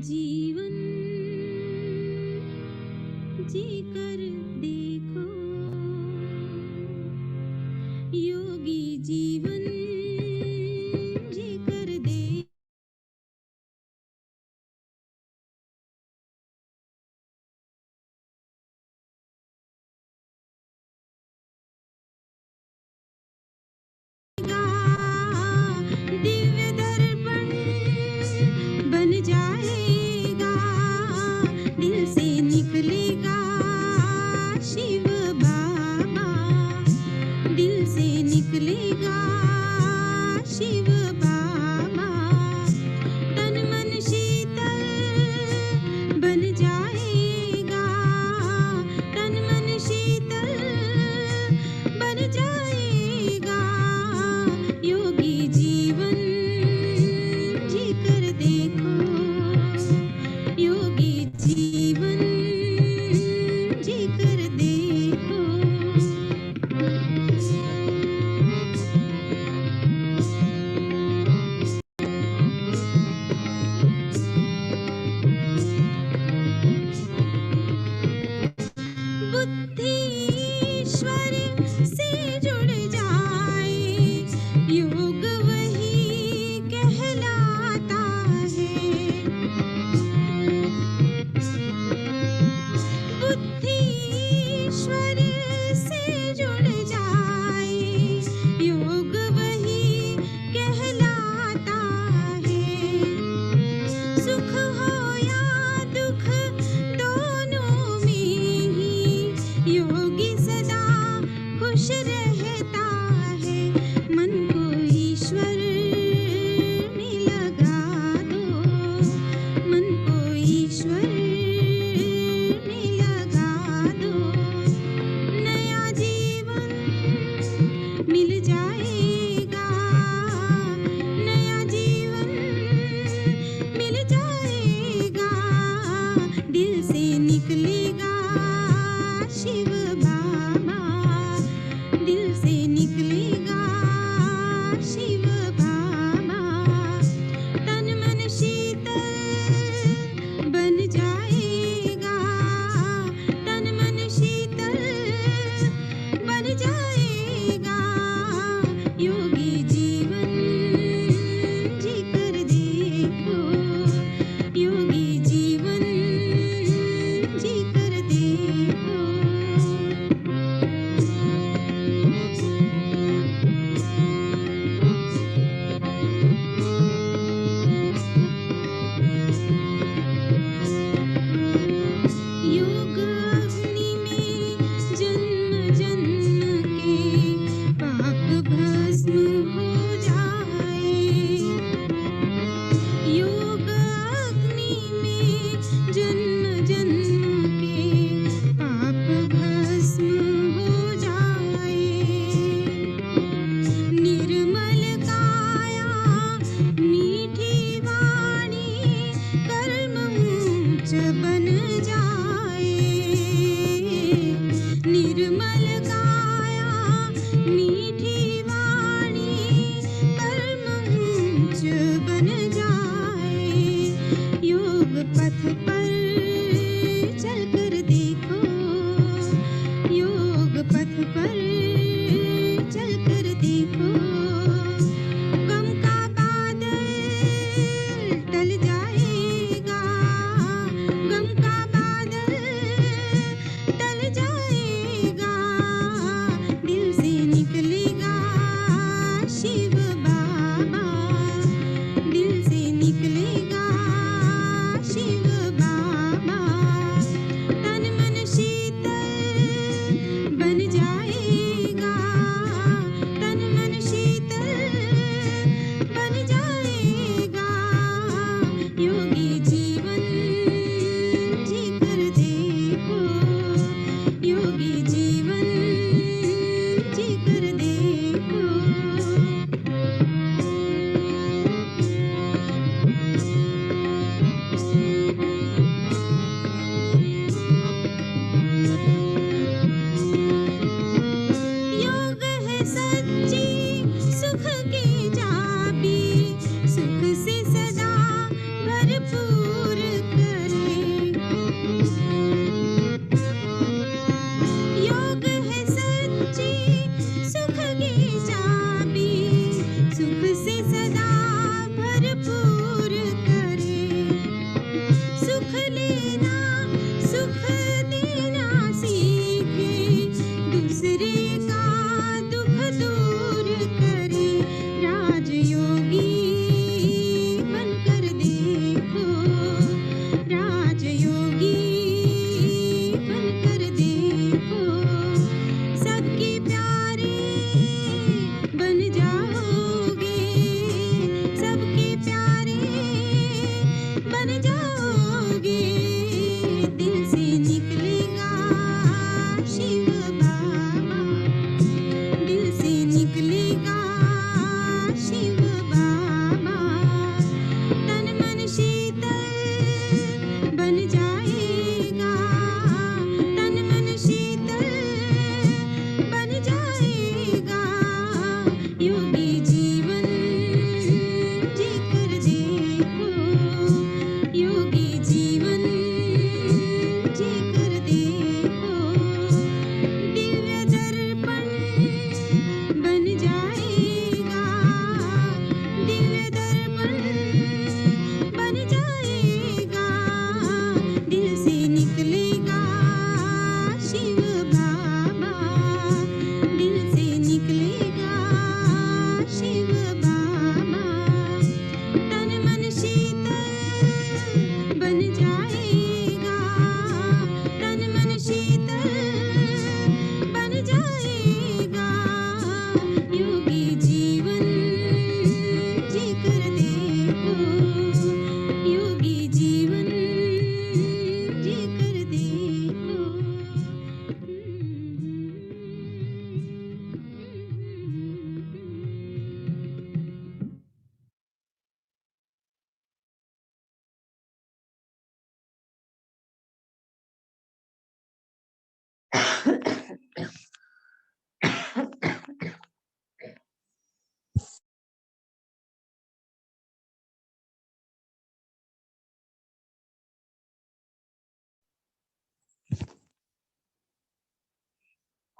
जीवन जी कर देखो, योगी जीवन जी कर देगा। दिव्य दर्पण बन जाएगा, दिल से निकलेगा शिव बाबा, दिल से निकलेगा शिव बाबा। तन मन शीतल बन जाएगा, तन मन शीतल बन जाएगा। योगी जीवन जी कर देखो, योगी जीवन जी कर देखो। बुद्धि ईश्वर से जुड़ जाए, योग वही कहलाता है। बुद्धि ईश्वर से जुड़ जाए, योग वही कहलाता है। सुख हो या दुख दोनों में ही योगी सदा खुश रहता है। मन को ईश्वर में लगा दो, मन को ईश्वर में लगा दो। नया जीवन मिल जाएगा, नया जीवन मिल जाएगा। दिल से निकलेगा शिव बाबा, दिल से निकलेगा शिव बाबा। तन मन शीतल बन जाएगा, तन मन शीतल बन जाएगा। योगी जीवन जी कर देखो, योगी जीवन जी कर देखो। योग अग्नि में जन्म जन्म के पाप भस्म हो जाए, योग अग्नि में जन्म जन्म के पाप भस्म हो जाए। निर्मल काया मीठी वाणी कर्म ऊंच बन जाए। निर्मल काया मीठी वाणी कर्म ऊंच बन जाए। योग पथ पर चल कर देखो, योग पथ पर चल कर देखो। गम का बादल टल जाएगा, गम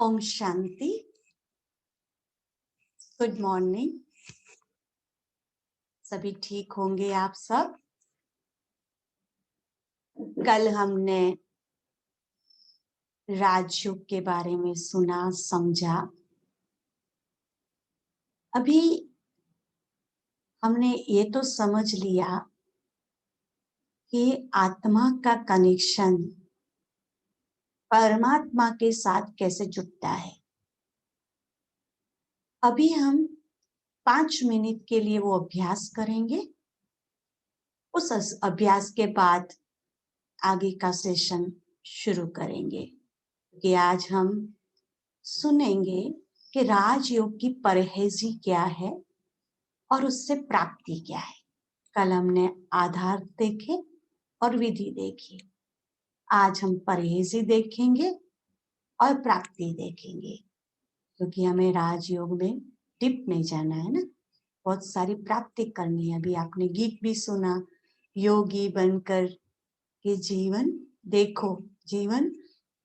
ओम शांति। Good morning. सभी ठीक होंगे आप सब। कल हमने राजयोग के बारे में सुना समझा। अभी हमने ये तो समझ लिया कि आत्मा का कनेक्शन परमात्मा के साथ कैसे जुड़ता है। अभी हम 5 मिनट के लिए वो अभ्यास करेंगे। उस अभ्यास के बाद आगे का सेशन शुरू करेंगे, कि आज हम सुनेंगे कि राजयोग की परहेजी क्या है और उससे प्राप्ति क्या है। कल हमने आधार देखे और विधि देखी। आज हम परहेजी देखेंगे और प्राप्ति देखेंगे, क्योंकि हमें राजयोग में डिप नहीं जाना है ना, बहुत सारी प्राप्ति करनी है। अभी आपने गीत भी सुना, योगी बनकर के जीवन देखो, जीवन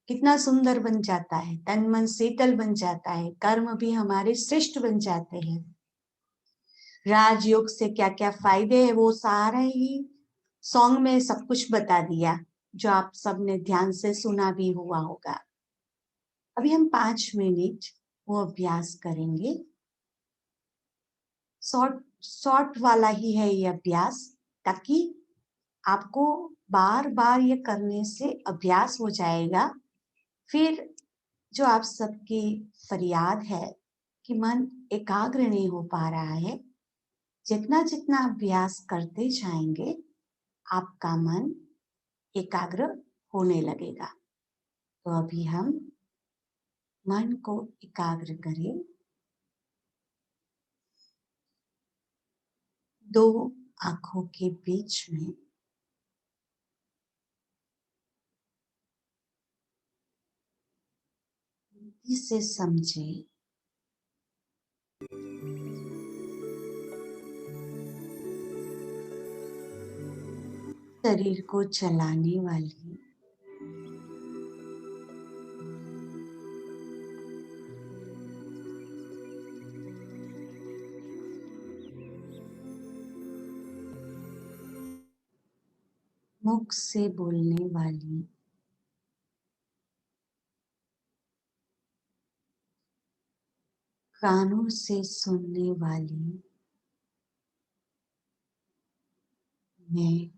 कितना सुंदर बन जाता है, तन मन शीतल बन जाता है, कर्म भी हमारे श्रेष्ठ बन जाते हैं। राजयोग से क्या क्या फायदे है वो सारा ही सॉन्ग में सब कुछ बता दिया, जो आप सबने ध्यान से सुना भी हुआ होगा। अभी हम 5 मिनट वो अभ्यास करेंगे। शॉर्ट वाला ही है ये अभ्यास, ताकि आपको बार बार ये करने से अभ्यास हो जाएगा। फिर जो आप सबकी फरियाद है कि मन एकाग्र नहीं हो पा रहा है, जितना जितना अभ्यास करते जाएंगे आपका मन एकाग्र होने लगेगा। तो अभी हम मन को एकाग्र करें। 2 आंखों के बीच में इसे समझे। शरीर को चलाने वाली मुख से बोलने वाली कानों से सुनने वाली मैं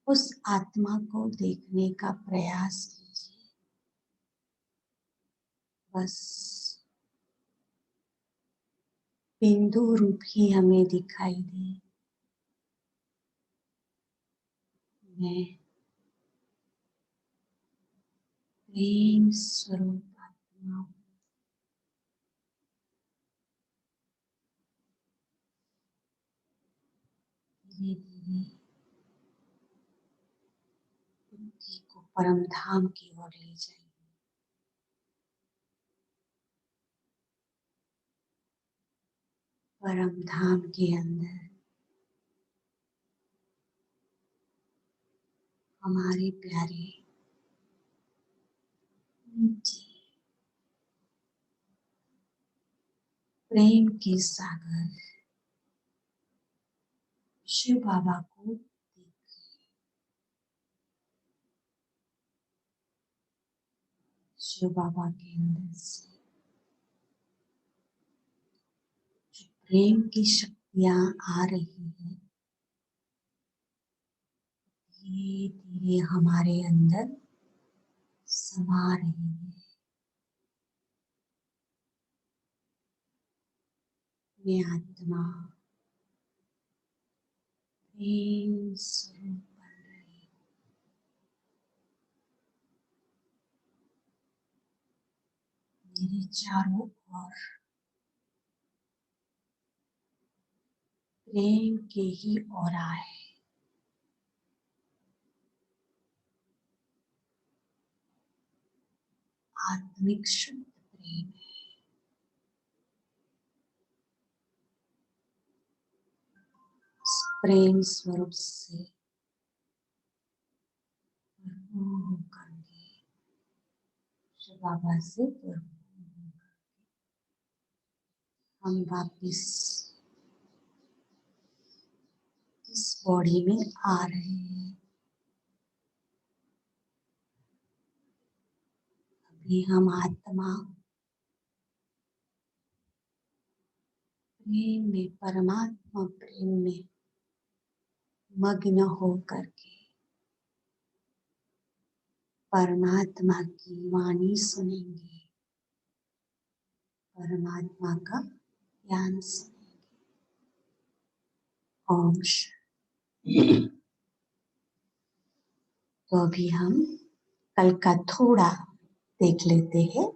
उस आत्मा को देखने का प्रयास कीजिए। बस बिंदु रूप ही हमें दिखाई दे। मैं प्रेम स्वरूप आत्मा हूँ। धीरे धीरे बुद्धि को परम धाम की ओर ले जाइए। परम धाम के अंदर हमारे प्यारे नीचे प्रेम के सागर शिव बाबा को देखिए। शिव बाबा के अंदर से जो प्रेम की शक्तियां आ रही है, धीरे धीरे हमारे अंदर समा रही है। मैं आत्मा प्रेम स्वरूप बन रही हूँ। मेरे चारों ओर प्रेम के ही ऑरा है। आत्मिक शुद्ध प्रेम है। प्रेम स्वरूप से भरपूर होकर के शिव बाबा से भरपूर होकर हम वापिस इस बॉडी में आ रहे हैं। अभी हम आत्मा प्रेम में, परमात्मा प्रेम में मग्न होकर के परमात्मा की वाणी सुनेंगे, परमात्मा का ज्ञान सुनेंगे। ओम शांति। तो अभी हम कल का थोड़ा देख लेते हैं।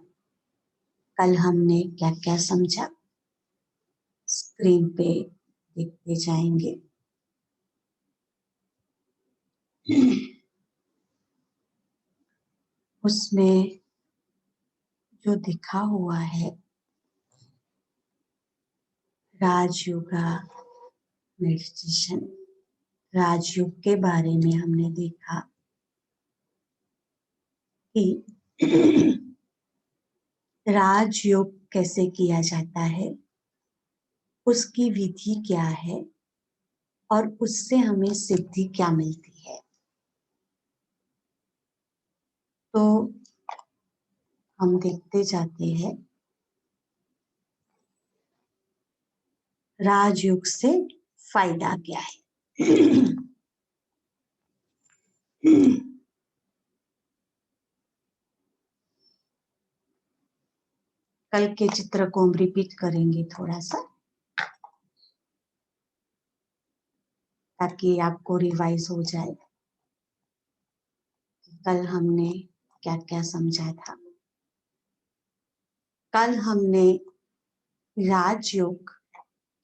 कल हमने क्या क्या समझा, स्क्रीन पे देखते जाएंगे। उसमें जो दिखा हुआ है राजयोगा मेडिटेशन, राजयोग के बारे में हमने देखा कि राजयोग कैसे किया जाता है, उसकी विधि क्या है और उससे हमें सिद्धि क्या मिलती है। तो हम देखते जाते हैं राजयोग से फायदा क्या है। कल के चित्र को हम रिपीट करेंगे थोड़ा सा, ताकि आपको रिवाइज हो जाए कल हमने क्या क्या समझा था। कल हमने राजयोग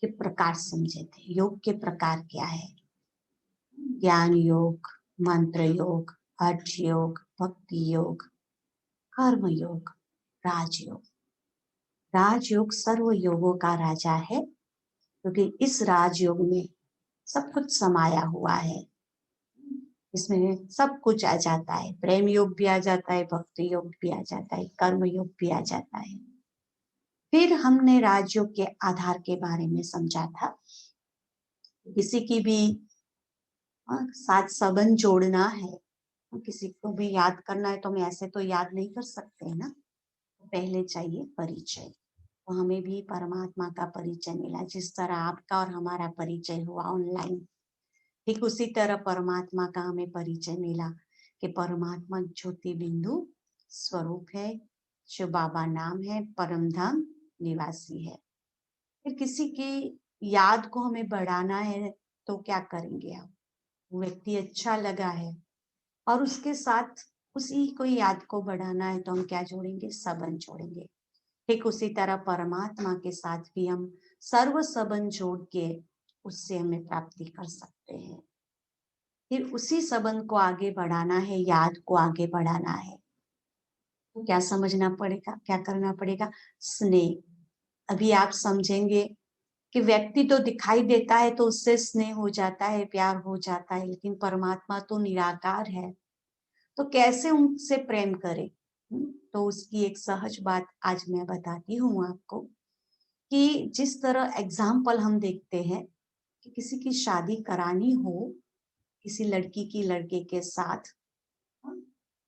के प्रकार समझे थे। योग के प्रकार क्या है? ज्ञान योग, मंत्र योग, हठ योग, भक्ति योग, कर्म योग, राजयोग। राजयोग सर्व योगों का राजा है, क्योंकि इस राजयोग में सब कुछ समाया हुआ है। इसमें सब कुछ आ जाता है। प्रेम योग भी आ जाता है, भक्ति योग भी आ जाता है, कर्म योग भी आ जाता है। फिर हमने राजयोग के आधार के बारे में समझा था। किसी की भी साथ संबंध जोड़ना है, किसी को भी याद करना है, तो हम ऐसे तो याद नहीं कर सकते हैं ना। तो पहले चाहिए परिचय। तो हमें भी परमात्मा का परिचय मिला, जिस तरह आपका और हमारा परिचय हुआ ऑनलाइन, ठीक उसी तरह परमात्मा का हमें परिचय मिला कि परमात्मा ज्योति बिंदु स्वरूप है, शिव बाबा नाम है, परम धाम निवासी है। फिर किसी की याद को हमें बढ़ाना है तो क्या करेंगे आप? व्यक्ति अच्छा लगा है और उसके साथ उसी को याद को बढ़ाना है तो हम क्या जोड़ेंगे? संबंध जोड़ेंगे। ठीक उसी तरह परमात्मा के साथ भी हम सर्व संबंध जोड़ के उससे हमें प्राप्ति कर सकते हैं। फिर उसी संबंध को आगे बढ़ाना है, याद को आगे बढ़ाना है तो क्या समझना पड़ेगा, क्या करना पड़ेगा? स्नेह। अभी आप समझेंगे कि व्यक्ति तो दिखाई देता है तो उससे स्नेह हो जाता है, प्यार हो जाता है, लेकिन परमात्मा तो निराकार है, तो कैसे उनसे प्रेम करें? तो उसकी एक सहज बात आज मैं बताती हूँ आपको कि जिस तरह एग्जाम्पल हम देखते हैं कि किसी की शादी करानी हो, किसी लड़की की लड़के के साथ,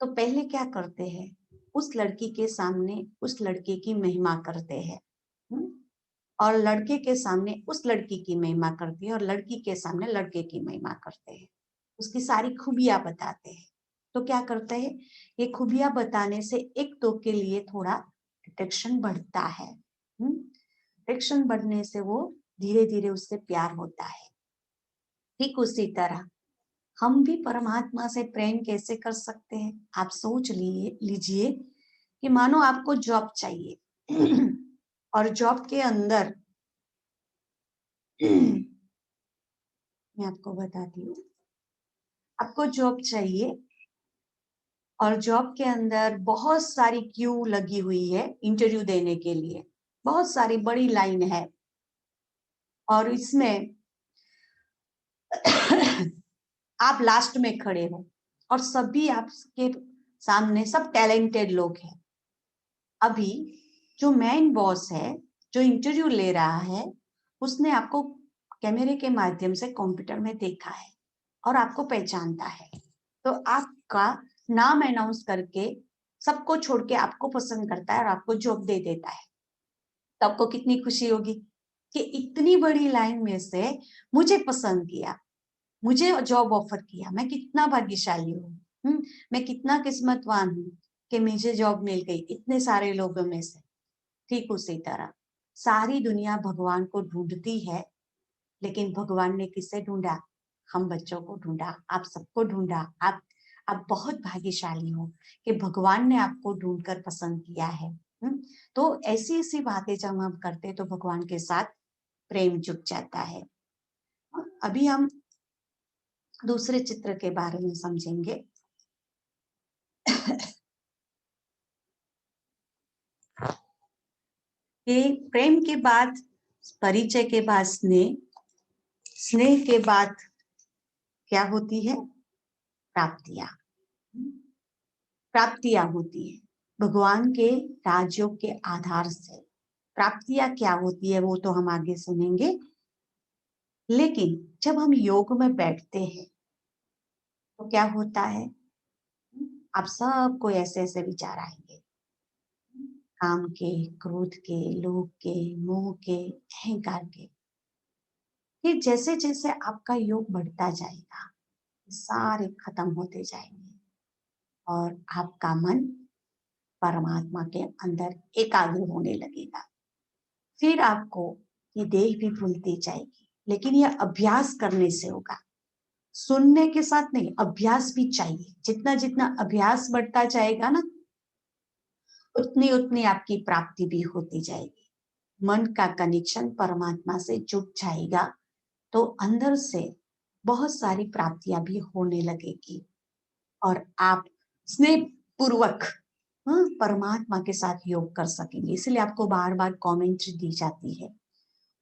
तो पहले क्या करते हैं? उस लड़की के सामने उस लड़के की महिमा करते हैं, और लड़के के सामने उस लड़की की महिमा करते हैं, और लड़की के सामने लड़के की महिमा करते हैं। उसकी सारी खूबियां बताते हैं। तो क्या करते हैं? ये खूबियां बताने से एक दो के लिए थोड़ा अट्रैक्शन बढ़ता है। अट्रैक्शन बढ़ने से वो धीरे धीरे उससे प्यार होता है। ठीक उसी तरह हम भी परमात्मा से प्रेम कैसे कर सकते हैं? आप सोच लीजिए कि मानो आपको जॉब चाहिए और जॉब के अंदर मैं आपको बताती हूँ, आपको जॉब चाहिए और जॉब के अंदर बहुत सारी क्यू लगी हुई है इंटरव्यू देने के लिए, बहुत सारी बड़ी लाइन है और इसमें आप लास्ट में खड़े हो और सभी आपके सामने सब टैलेंटेड लोग हैं। अभी जो मेन बॉस है, जो इंटरव्यू ले रहा है, उसने आपको कैमरे के माध्यम से कंप्यूटर में देखा है और आपको पहचानता है, तो आपका नाम अनाउंस करके सबको छोड़ के आपको पसंद करता है और आपको जॉब दे देता है। तो आपको कितनी खुशी होगी कि इतनी बड़ी लाइन में से मुझे पसंद किया, मुझे जॉब ऑफर किया, मैं कितना भाग्यशाली हूँ। मैं कितना किस्मतवान हूँ कि मुझे जॉब मिल गई इतने सारे लोगों में से। ठीक उसी तरह सारी दुनिया भगवान को ढूंढती है, लेकिन भगवान ने किसे ढूंढा? हम बच्चों को ढूंढा, आप सबको ढूंढा। आप बहुत भाग्यशाली हो कि भगवान ने आपको ढूंढकर पसंद किया है। तो ऐसी ऐसी बातें जब हम करते तो भगवान के साथ प्रेम जुट जाता है। अभी हम दूसरे चित्र के बारे में समझेंगे। कि प्रेम के बाद परिचय के बाद स्नेह, स्नेह के बाद क्या होती है? प्राप्तियां। प्राप्तियां होती है भगवान के राजयोग के आधार से। प्राप्तियां क्या होती है वो तो हम आगे सुनेंगे, लेकिन जब हम योग में बैठते हैं तो क्या होता है? आप सबको ऐसे ऐसे विचार आएंगे, काम के, क्रोध के, लोभ के, मोह के, अहंकार के। फिर जैसे जैसे आपका योग बढ़ता जाएगा सारे खत्म होते जाएंगे और आपका मन परमात्मा के अंदर एकाग्र होने लगेगा। फिर आपको ये देह भी भूलती जाएगी, लेकिन यह अभ्यास करने से होगा। सुनने के साथ नहीं, अभ्यास भी चाहिए। जितना जितना अभ्यास बढ़ता जाएगा ना, उतनी उतनी आपकी प्राप्ति भी होती जाएगी। मन का कनेक्शन परमात्मा से जुट जाएगा तो अंदर से बहुत सारी प्राप्तियां भी होने लगेगी और आप स्नेह पूर्वक परमात्मा के साथ योग कर सकेंगे। इसलिए आपको बार बार कमेंट्री दी जाती है।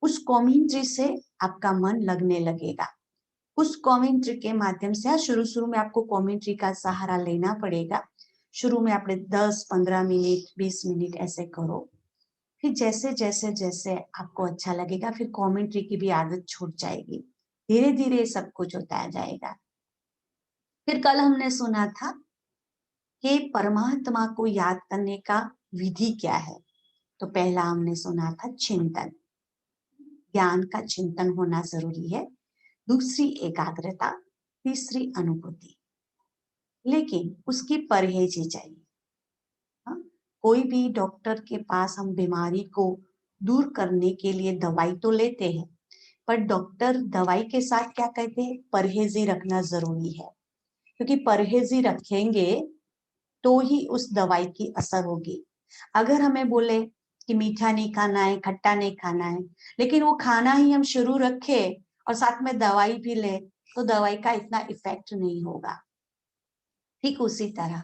उस कमेंट्री से आपका मन लगने लगेगा। उस कमेंट्री के माध्यम से शुरू शुरू में आपको कमेंट्री का सहारा लेना पड़ेगा। शुरू में आपने 10-15 मिनट 20 मिनट ऐसे करो, फिर जैसे जैसे जैसे आपको अच्छा लगेगा फिर कमेंट्री की भी आदत छूट जाएगी। धीरे धीरे सब कुछ होता जाएगा। फिर कल हमने सुना था कि परमात्मा को याद करने का विधि क्या है। तो पहला हमने सुना था चिंतन, ज्ञान का चिंतन होना जरूरी है। दूसरी एकाग्रता, तीसरी अनुभूति, लेकिन उसकी परहेजी चाहिए। हाँ? कोई भी डॉक्टर के पास हम बीमारी को दूर करने के लिए दवाई तो लेते हैं, पर डॉक्टर दवाई के साथ क्या कहते हैं? परहेजी रखना जरूरी है, क्योंकि परहेजी रखेंगे तो ही उस दवाई की असर होगी। अगर हमें बोले कि मीठा नहीं खाना है, खट्टा नहीं खाना है, लेकिन वो खाना ही हम शुरू रखे और साथ में दवाई भी ले, तो दवाई का इतना इफेक्ट नहीं होगा। ठीक उसी तरह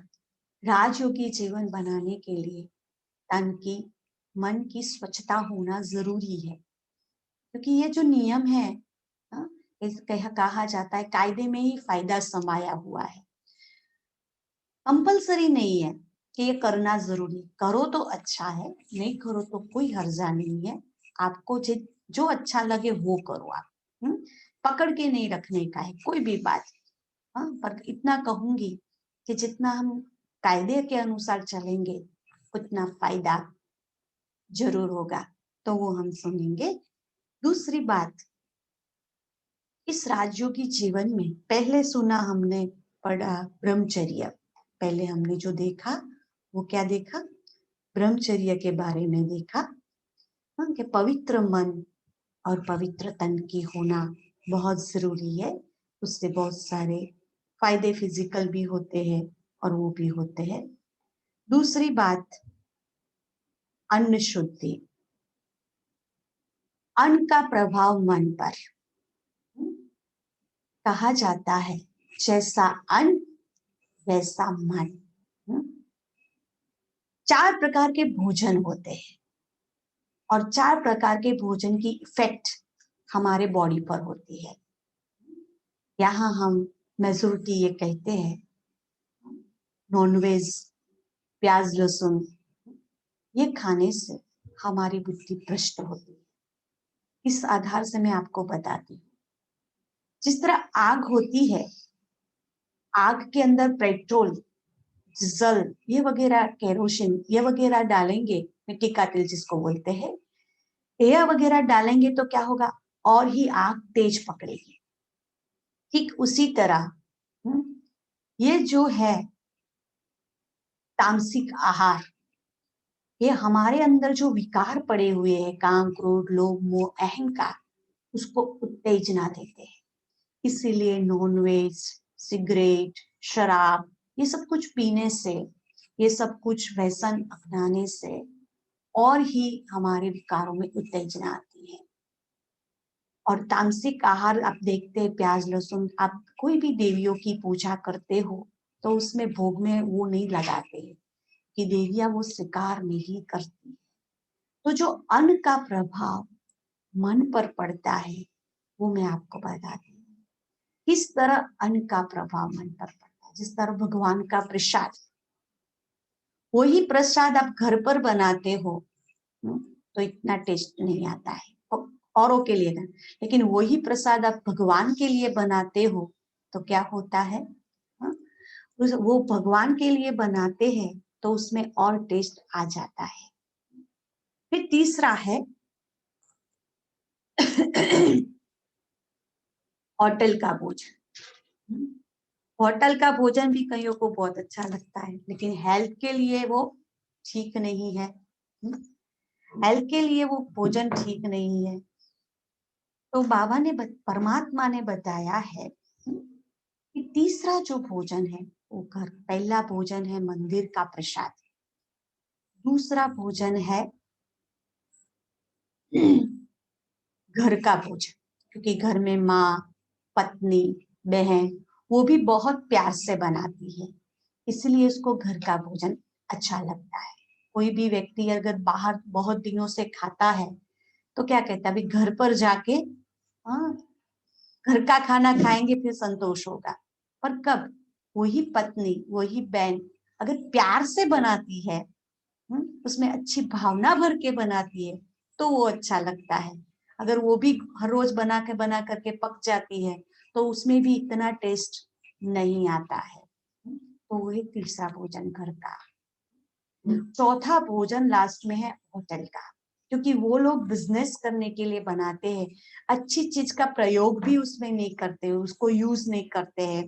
राजयोगी जीवन बनाने के लिए तन की, मन की स्वच्छता होना जरूरी है, क्योंकि ये जो नियम है, हाँ, कहा जाता है कायदे में ही फायदा समाया हुआ है। कंपलसरी नहीं है कि ये करना जरूरी, करो तो अच्छा है, नहीं करो तो कोई हर्जा नहीं है। आपको जो अच्छा लगे वो करो आप। पकड़ के नहीं रखने का है कोई भी बात। हाँ, पर इतना कहूंगी कि जितना हम कायदे के अनुसार चलेंगे उतना फायदा जरूर होगा। तो वो हम सुनेंगे। दूसरी बात, इस राजयोगी जीवन में पहले सुना हमने, पढ़ा ब्रह्मचर्य। पहले हमने जो देखा वो क्या देखा? ब्रह्मचर्य के बारे में देखा। हाँ, कि पवित्र मन और पवित्र तन की होना बहुत जरूरी है। उससे बहुत सारे फायदे फिजिकल भी होते हैं और वो भी होते हैं। दूसरी बात, अन्न शुद्धि। अन्न का प्रभाव मन पर। कहा जाता है जैसा अन्न वैसा मन। 4 प्रकार के भोजन होते हैं और 4 प्रकार के भोजन की इफेक्ट हमारे बॉडी पर होती है। यहाँ हम मेजोरिटी ये कहते हैं नॉनवेज, प्याज लहसुन ये खाने से हमारी बुद्धि भ्रष्ट होती है। इस आधार से मैं आपको बताती हूँ, जिस तरह आग होती है, आग के अंदर पेट्रोल, डीजल ये वगैरह, केरोसिन ये वगैरह डालेंगे, मिट्टी का तेल जिसको बोलते हैं, ये वगैरह डालेंगे तो क्या होगा, और ही आग तेज पकड़ेगी। ठीक उसी तरह ये जो है तामसिक आहार, ये हमारे अंदर जो विकार पड़े हुए हैं, काम, क्रोध, लोभ, मोह, अहंकार, उसको उत्तेजना देते हैं। इसीलिए नॉनवेज, सिगरेट, शराब ये सब कुछ पीने से, ये सब कुछ व्यसन अपनाने से और ही हमारे विकारों में उत्तेजना आती है। और तामसिक आहार आप देखते हैं, प्याज लहसुन, आप कोई भी देवियों की पूजा करते हो तो उसमें भोग में वो नहीं लगाते कि देवियां वो स्वीकार नहीं करती। तो जो अन्न का प्रभाव मन पर पड़ता है वो मैं आपको बताती हूँ। किस तरह अन्न का प्रभाव मन पर पड़ता है, जिस तरह भगवान का प्रसाद, वही प्रसाद आप घर पर बनाते हो तो इतना टेस्ट नहीं आता है औरों के लिए ना, लेकिन वही प्रसाद आप भगवान के लिए बनाते हो तो क्या होता है, वो भगवान के लिए बनाते हैं तो उसमें और टेस्ट आ जाता है। फिर तीसरा है होटल का भोजन। होटल का भोजन भी कईयों को बहुत अच्छा लगता है, लेकिन हेल्थ के लिए वो ठीक नहीं है। हेल्थ के लिए वो भोजन ठीक नहीं है। तो बाबा ने परमात्मा ने बताया है कि तीसरा जो भोजन है वो घर, पहला भोजन है मंदिर का प्रसाद, दूसरा भोजन है घर का भोजन, क्योंकि घर में माँ, पत्नी, बहन वो भी बहुत प्यार से बनाती है, इसलिए उसको घर का भोजन अच्छा लगता है। कोई भी व्यक्ति अगर बाहर बहुत दिनों से खाता है तो क्या कहता है, अभी घर पर जाके हाँ घर का खाना खाएंगे फिर संतोष होगा। पर कब वही पत्नी, वही बहन अगर प्यार से बनाती है, उसमें अच्छी भावना भर के बनाती है तो वो अच्छा लगता है। अगर वो भी हर रोज बना करके पक जाती है तो उसमें भी इतना टेस्ट नहीं आता है। तो वही तीसरा भोजन घर का। चौथा भोजन लास्ट में है होटल का, क्योंकि वो लोग बिजनेस करने के लिए बनाते हैं, अच्छी चीज का प्रयोग भी उसमें नहीं करते, उसको यूज नहीं करते हैं,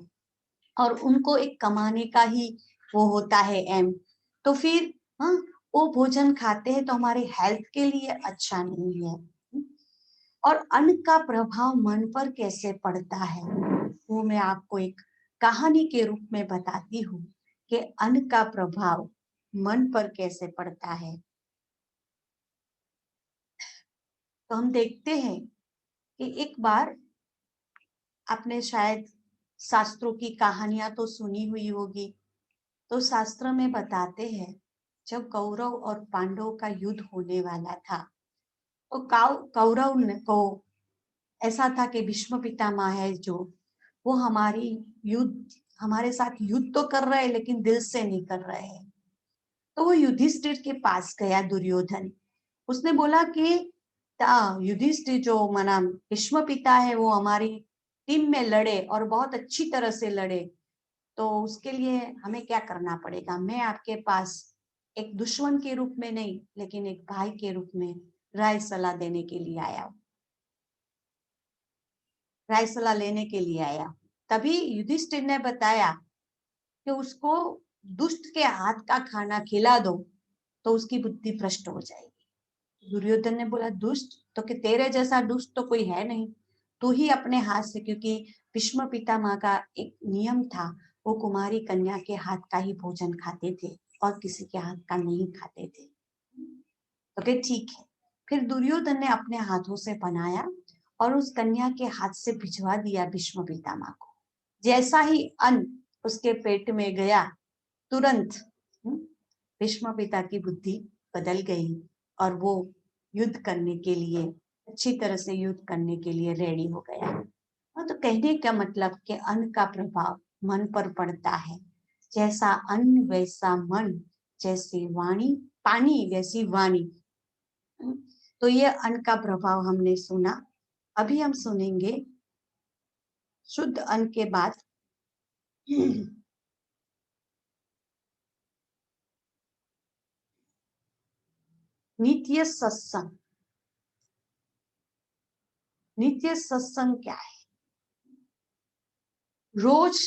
और उनको एक कमाने का ही वो होता है एम। तो फिर हाँ वो भोजन खाते हैं तो हमारे हेल्थ के लिए अच्छा नहीं है। और अन्न का प्रभाव मन पर कैसे पड़ता है वो मैं आपको एक कहानी के रूप में बताती हूँ कि अन्न का प्रभाव मन पर कैसे पड़ता है। तो हम देखते हैं कि एक बार आपने शायद शास्त्रों की कहानियां तो सुनी हुई होगी। तो शास्त्र में बताते हैं जब कौरव और पांडव का युद्ध होने वाला था तो कौरव को ऐसा था कि भीष्म पितामह है जो वो हमारे साथ युद्ध तो कर रहे हैं लेकिन दिल से नहीं कर रहे हैं। तो वो युधिष्ठिर के पास गया दुर्योधन, उसने बोला कि युधिष्ठिर जो मना भीष्म पिता है वो हमारी टीम में लड़े और बहुत अच्छी तरह से लड़े, तो उसके लिए हमें क्या करना पड़ेगा। मैं आपके पास एक दुश्मन के रूप में नहीं लेकिन एक भाई के रूप में राय सलाह देने के लिए आया हूँ, राय सलाह लेने के लिए आया। तभी युधिष्ठिर ने बताया कि उसको दुष्ट के हाथ का खाना खिला दो तो उसकी बुद्धि भ्रष्ट हो जाएगी। दुर्योधन ने बोला दुष्ट तो, कि तेरे जैसा दुष्ट तो कोई है नहीं, तू ही अपने हाथ से, क्योंकि भीष्म पितामह का एक नियम था, वो कुमारी कन्या के हाथ का ही भोजन खाते थे और किसी के हाथ का नहीं खाते थे। तो कि ठीक है। फिर दुर्योधन ने अपने हाथों से बनाया और उस कन्या के हाथ से भिजवा दिया भीष्म पितामह को। जैसा ही अन्न उसके पेट में गया तुरंत भीष्म पिता की बुद्धि बदल गई और वो युद्ध करने के लिए, अच्छी तरह से युद्ध करने के लिए रेडी हो गया। तो कहने का मतलब कि अन्न का प्रभाव मन पर पड़ता है। जैसा अन्न वैसा मन, जैसी वाणी पानी वैसी वाणी। तो ये अन्न का प्रभाव हमने सुना। अभी हम सुनेंगे शुद्ध अन्न के बाद नित्य सत्संग। नित्य सत्संग क्या है? रोज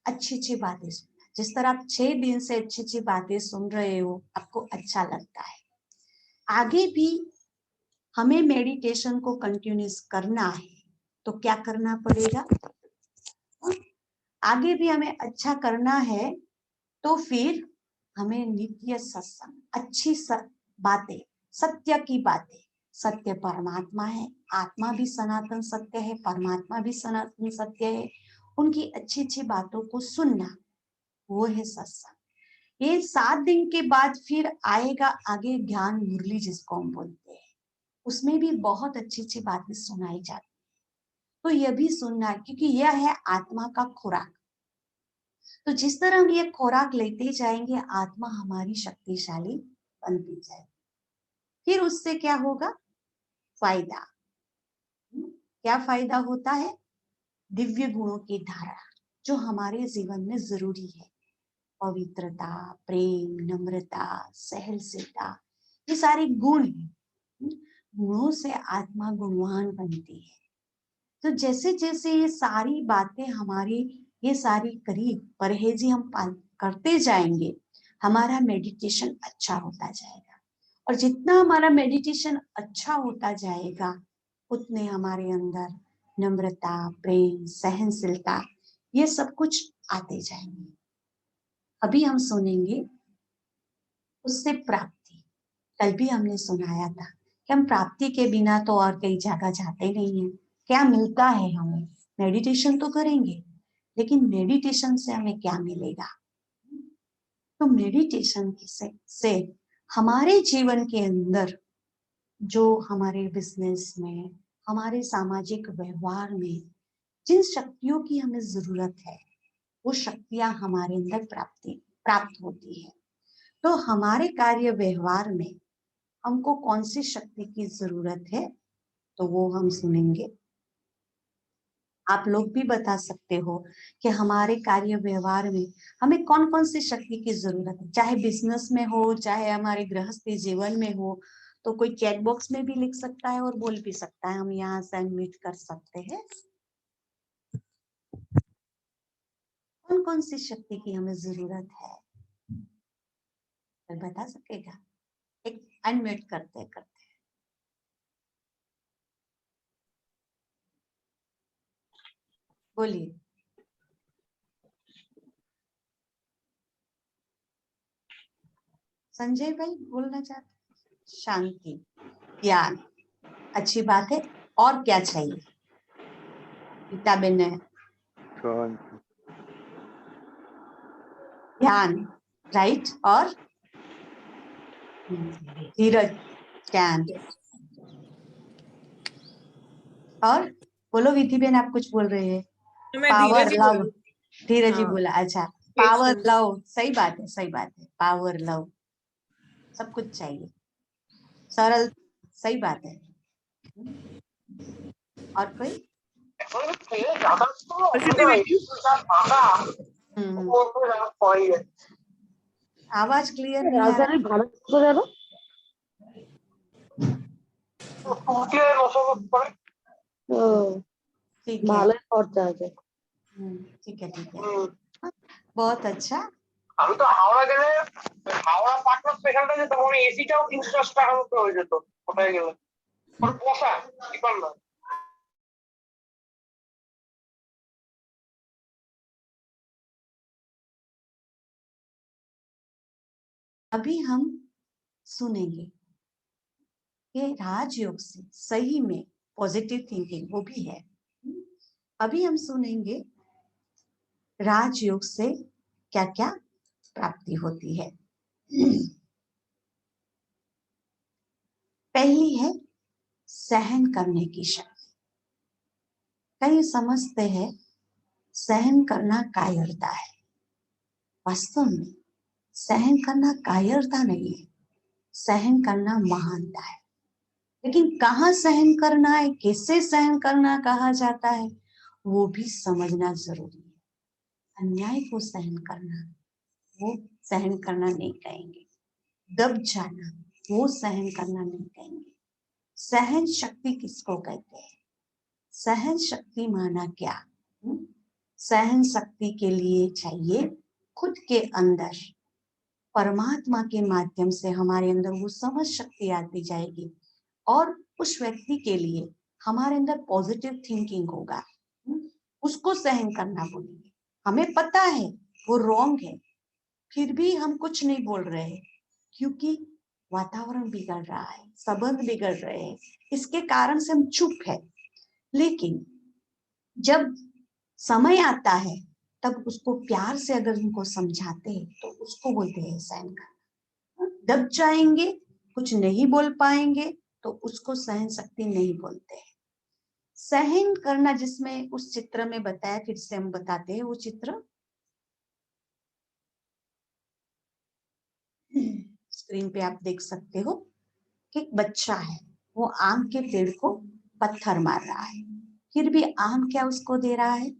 अच्छी अच्छी बातें सुनना। जिस तरह आप 6 दिन से अच्छी अच्छी बातें सुन रहे हो, आपको अच्छा लगता है। आगे भी हमें मेडिटेशन को कंटिन्यूस करना है, तो क्या करना पड़ेगा? आगे भी हमें अच्छा करना है, तो फिर हमें नित्य सत्संग, अच्छी बातें, सत्य की बातें। सत्य परमात्मा है, आत्मा भी सनातन सत्य है, परमात्मा भी सनातन सत्य है। उनकी अच्छी अच्छी बातों को सुनना, वो है सत्संग। ये 7 दिन के बाद फिर आएगा आगे ज्ञान मुरली, जिसको हम बोलते हैं। उसमें भी बहुत अच्छी अच्छी बातें सुनाई जाती है। तो यह भी सुनना है, क्योंकि यह है आत्मा का खुराक। तो जिस तरह हम ये खुराक लेते जाएंगे, आत्मा हमारी शक्तिशाली बनती जाएगी। फिर उससे क्या होगा? फायदा। क्या फायदा होता है? दिव्य गुणों की धारा, जो हमारे जीवन में जरूरी है। पवित्रता, प्रेम, नम्रता, सहनशीलता, ये सारे गुण हैं। गुणों से आत्मा गुणवान बनती है। तो जैसे जैसे ये सारी बातें हमारी, ये सारी करीब परहेजी हम करते जाएंगे, हमारा मेडिटेशन अच्छा होता जाएगा। और जितना हमारा मेडिटेशन अच्छा होता जाएगा, उतने हमारे अंदर नम्रता, प्रेम, सहनशीलता, ये सब कुछ आते जाएंगे। अभी हम सुनेंगे उससे प्राप्ति। कल भी हमने सुनाया था कि हम प्राप्ति के बिना तो और कई जगह जाते नहीं हैं। क्या मिलता है हमें? मेडिटेशन तो करेंगे, लेकिन मेडिटेशन से हमें क्या मिलेगा? तो मेडिटेशन से हमारे जीवन के अंदर, जो हमारे बिजनेस में, हमारे सामाजिक व्यवहार में जिन शक्तियों की हमें जरूरत है, वो शक्तियां हमारे अंदर प्राप्त होती है। तो हमारे कार्य व्यवहार में हमको कौन सी शक्ति की जरूरत है, तो वो हम सुनेंगे। आप लोग भी बता सकते हो कि हमारे कार्य व्यवहार में हमें कौन कौन सी शक्ति की जरूरत है। चाहे बिजनेस में हो, चाहे हमारे गृहस्थी जीवन में हो। तो कोई चैट बॉक्स में भी लिख सकता है और बोल भी सकता है, हम यहाँ से अनम्यूट कर सकते हैं। कौन कौन सी शक्ति की हमें जरूरत है, तो बता सकेगा? एक अनम्यूट करते करते बोलिए। संजय भाई बोलना चाहते? शांति, ज्ञान, अच्छी बात है। और क्या चाहिए? गीताबेन ने ध्यान, राइट। और धीरज, ज्ञान। और बोलो विधि बेन, आप कुछ बोल रहे हैं? मैं पावर, धीरज ही लव। बोलूं। धीरज ही हाँ, बोला, अच्छा। Power, patience। लव, सही बात है, सही बात है। पावर, लव, सब कुछ चाहिए। सरल, सही बात है। और कोई? पॉजिटिविटी। आवाज क्लियर नहीं आ रहा। राजधानी भारत को जाना ठीक है, ভালোই খরচা আছে। ठीक है, ठीक है, बहुत अच्छा। আমি তো হাওড়া গেলে হাওড়া পাটনা স্পেশালটা যেতাম, ওই এসিটাও 310 টাকার মতো হয়ে যেত কোথায় গেলে। ওর পোষা কি পারলাম। अभी हम सुनेंगे कि राजयोग से सही में पॉजिटिव थिंकिंग वो भी है। अभी हम सुनेंगे राजयोग से क्या क्या प्राप्ति होती है। पहली है सहन करने की शक्ति। कई समझते हैं सहन करना कायरता है। वास्तव में सहन करना कायरता नहीं है, सहन करना महानता है। लेकिन कहाँ सहन करना है, कैसे सहन करना कहा जाता है, वो भी समझना जरूरी है। अन्याय को सहन करना, वो सहन करना नहीं कहेंगे। दब जाना, वो सहन करना नहीं कहेंगे। सहन शक्ति किसको कहते हैं? सहन शक्ति माना क्या? सहन शक्ति के लिए चाहिए खुद के अंदर परमात्मा के माध्यम से हमारे अंदर वो समझ शक्ति आती जाएगी और उस व्यक्ति के लिए हमारे अंदर पॉजिटिव थिंकिंग होगा। उसको सहन करना बोलेंगे। हमें पता है वो रॉन्ग है, फिर भी हम कुछ नहीं बोल रहे हैं क्योंकि वातावरण बिगड़ रहा है, संबंध बिगड़ रहे हैं, इसके कारण से हम चुप है। लेकिन जब समय आता है तब उसको प्यार से अगर उनको समझाते हैं तो उसको बोलते हैं सहन करना। दब जाएंगे, कुछ नहीं बोल पाएंगे तो उसको सहन शक्ति नहीं बोलते हैं। सहन करना जिसमें उस चित्र में बताया, फिर से हम बताते हैं वो चित्र स्क्रीन पे आप देख सकते हो कि एक बच्चा है, वो आम के पेड़ को पत्थर मार रहा है, फिर भी आम क्या उसको दे रहा है?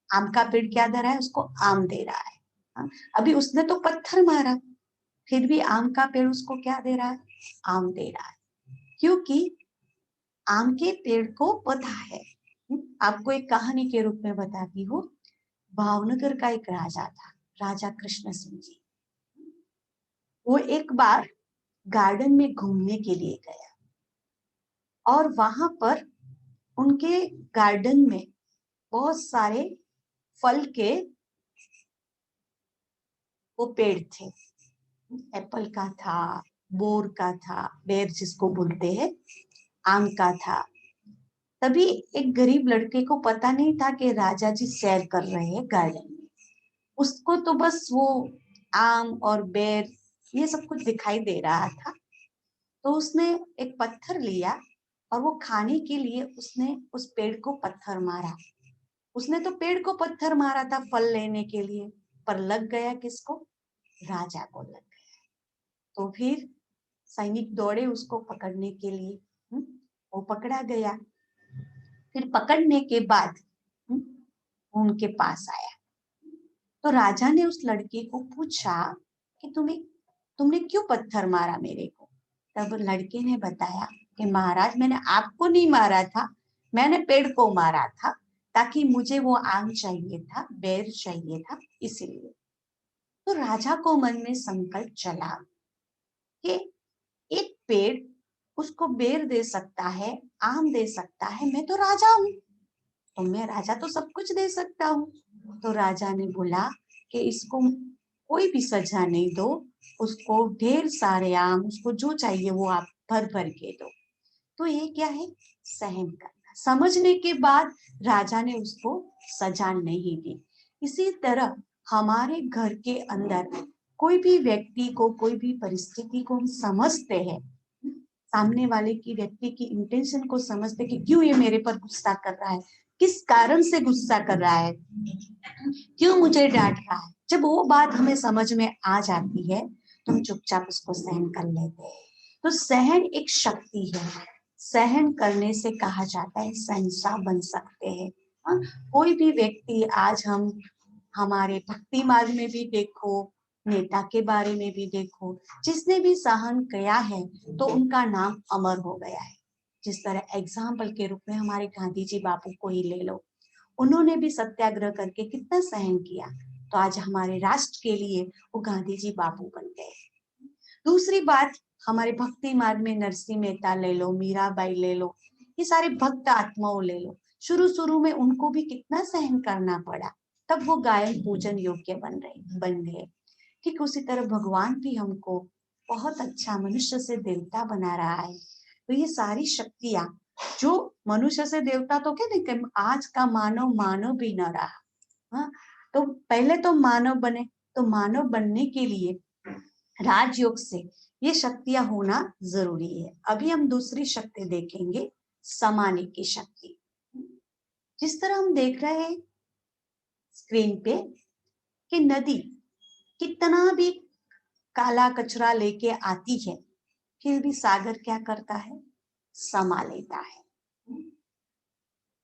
आम का पेड़ क्या दे रहा है उसको? आम दे रहा है। हाँ? अभी उसने तो पत्थर मारा, फिर भी आम का पेड़ उसको क्या दे रहा है? आम दे रहा है, क्योंकि आम के पेड़ को पता है। आपको एक कहानी के रूप में बताती हूँ। भावनगर का एक राजा था, राजा कृष्ण सिंह जी। वो एक बार गार्डन में घूमने के लिए गया और वहां पर उनके गार्डन में बहुत सारे फल के वो पेड़ थे। एप्पल का था, बोर का था, बेर जिसको बोलते हैं, आम का था। तभी एक गरीब लड़के को पता नहीं था कि राजा जी सैर कर रहे हैं गार्डन में। उसको तो बस वो आम और बेर ये सब कुछ दिखाई दे रहा था। तो उसने एक पत्थर लिया और वो खाने के लिए उसने उस पेड़ को पत्थर मारा। उसने तो पेड़ को पत्थर मारा था फल लेने के लिए, पर लग गया किसको? राजा को लग गया। तो फिर सैनिक दौड़े उसको पकड़ने के लिए। वो पकड़ा गया। फिर पकड़ने के बाद वो उनके पास आया। तो राजा ने उस लड़के को पूछा कि तुमने क्यों पत्थर मारा मेरे को? तब लड़के ने बताया कि महाराज मैंने आपको नहीं मारा था, मैंने पेड़ को मारा था, ताकि मुझे वो आम चाहिए था, बेर चाहिए था, इसीलिए। तो राजा को मन में संकल्प चला कि एक पेड़ उसको बेर दे सकता है, आम दे सकता है, मैं तो राजा हूँ, तो मैं राजा तो सब कुछ दे सकता हूँ। तो राजा ने बोला कि इसको कोई भी सजा नहीं दो, उसको ढेर सारे आम, उसको जो चाहिए वो आप भर भर के दो। तो ये क्या है? सहन करना। समझने के बाद राजा ने उसको सजा नहीं दी। इसी तरह हमारे घर के अंदर कोई भी व्यक्ति को, कोई भी परिस्थिति को हम समझते हैं, सामने वाले की व्यक्ति की इंटेंशन को समझते कि क्यों ये मेरे पर गुस्सा कर रहा है, किस कारण से गुस्सा कर रहा है, क्यों मुझे डांट रहा है। जब वो बात हमें समझ में आ जाती है तो हम चुपचाप उसको सहन कर लेते हैं। तो सहन एक शक्ति है। सहन करने से कहा जाता है शहंशाह बन सकते हैं। हाँ? कोई भी व्यक्ति, आज हम हमारे भक्ति मार्ग में भी देखो, नेता के बारे में भी देखो, जिसने भी सहन किया है तो उनका नाम अमर हो गया है। जिस तरह एग्जाम्पल के रूप में हमारे गांधी जी बापू को ही ले लो, उन्होंने भी सत्याग्रह करके कितना सहन किया, तो आज हमारे राष्ट्र के लिए वो गांधी जी बापू बन गए। दूसरी बात, हमारे भक्ति मार्ग में नरसिंह मेहता ले लो, मीराबाई ले लो, ये सारे भक्त आत्माओं ले लो, शुरू में उनको भी कितना सहन करना पड़ा, तब वो गायन पूजन योग्य बन गए। ठीक उसी तरह भगवान भी हमको बहुत अच्छा मनुष्य से देवता बना रहा है। तो ये सारी शक्तियां जो मनुष्य से देवता, तो क्या देखें, आज का मानव मानव भी न रहा। हाँ? तो पहले तो मानव बने, तो मानव बनने के लिए राजयोग से ये शक्तियां होना जरूरी है। अभी हम दूसरी शक्ति देखेंगे, समाने की शक्ति। जिस तरह हम देख रहे हैं स्क्रीन पे कि नदी कितना भी काला कचरा लेके आती है, फिर भी सागर क्या करता है? समा लेता है।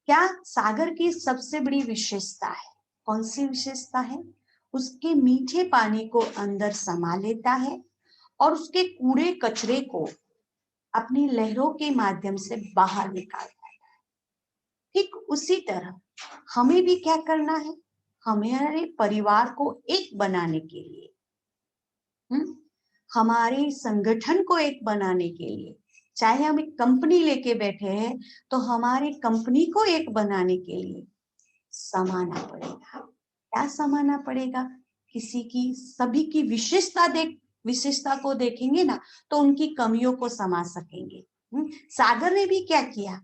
क्या सागर की सबसे बड़ी विशेषता है? कौन सी विशेषता है? उसके मीठे पानी को अंदर समा लेता है और उसके कूड़े कचरे को अपनी लहरों के माध्यम से बाहर निकालता है। ठीक उसी तरह हमें भी क्या करना है? हमारे परिवार को एक बनाने के लिए, हमारे संगठन को एक बनाने के लिए, चाहे हम एक कंपनी लेके बैठे हैं तो हमारे कंपनी को एक बनाने के लिए समाना पड़ेगा। क्या समाना पड़ेगा? किसी की, सभी की विशेषता को देखेंगे ना तो उनकी कमियों को समा सकेंगे। सागर ने भी क्या किया?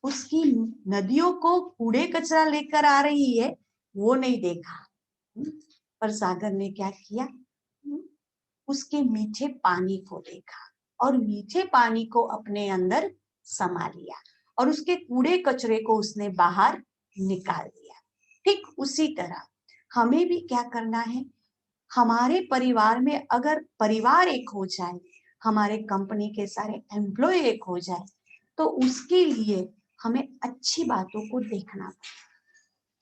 उसकी नदियों को कूड़े कचरा लेकर आ रही है वो नहीं देखा, पर सागर ने क्या किया? उसके मीठे पानी को देखा और मीठे पानी को अपने अंदर समा लिया और उसके कूड़े कचरे को उसने बाहर निकाल दिया। ठीक उसी तरह हमें भी क्या करना है? हमारे परिवार में अगर परिवार एक हो जाए, हमारे कंपनी के सारे एम्प्लॉय एक हो जाए, तो उसके लिए हमें अच्छी बातों को देखना पड़ेगा।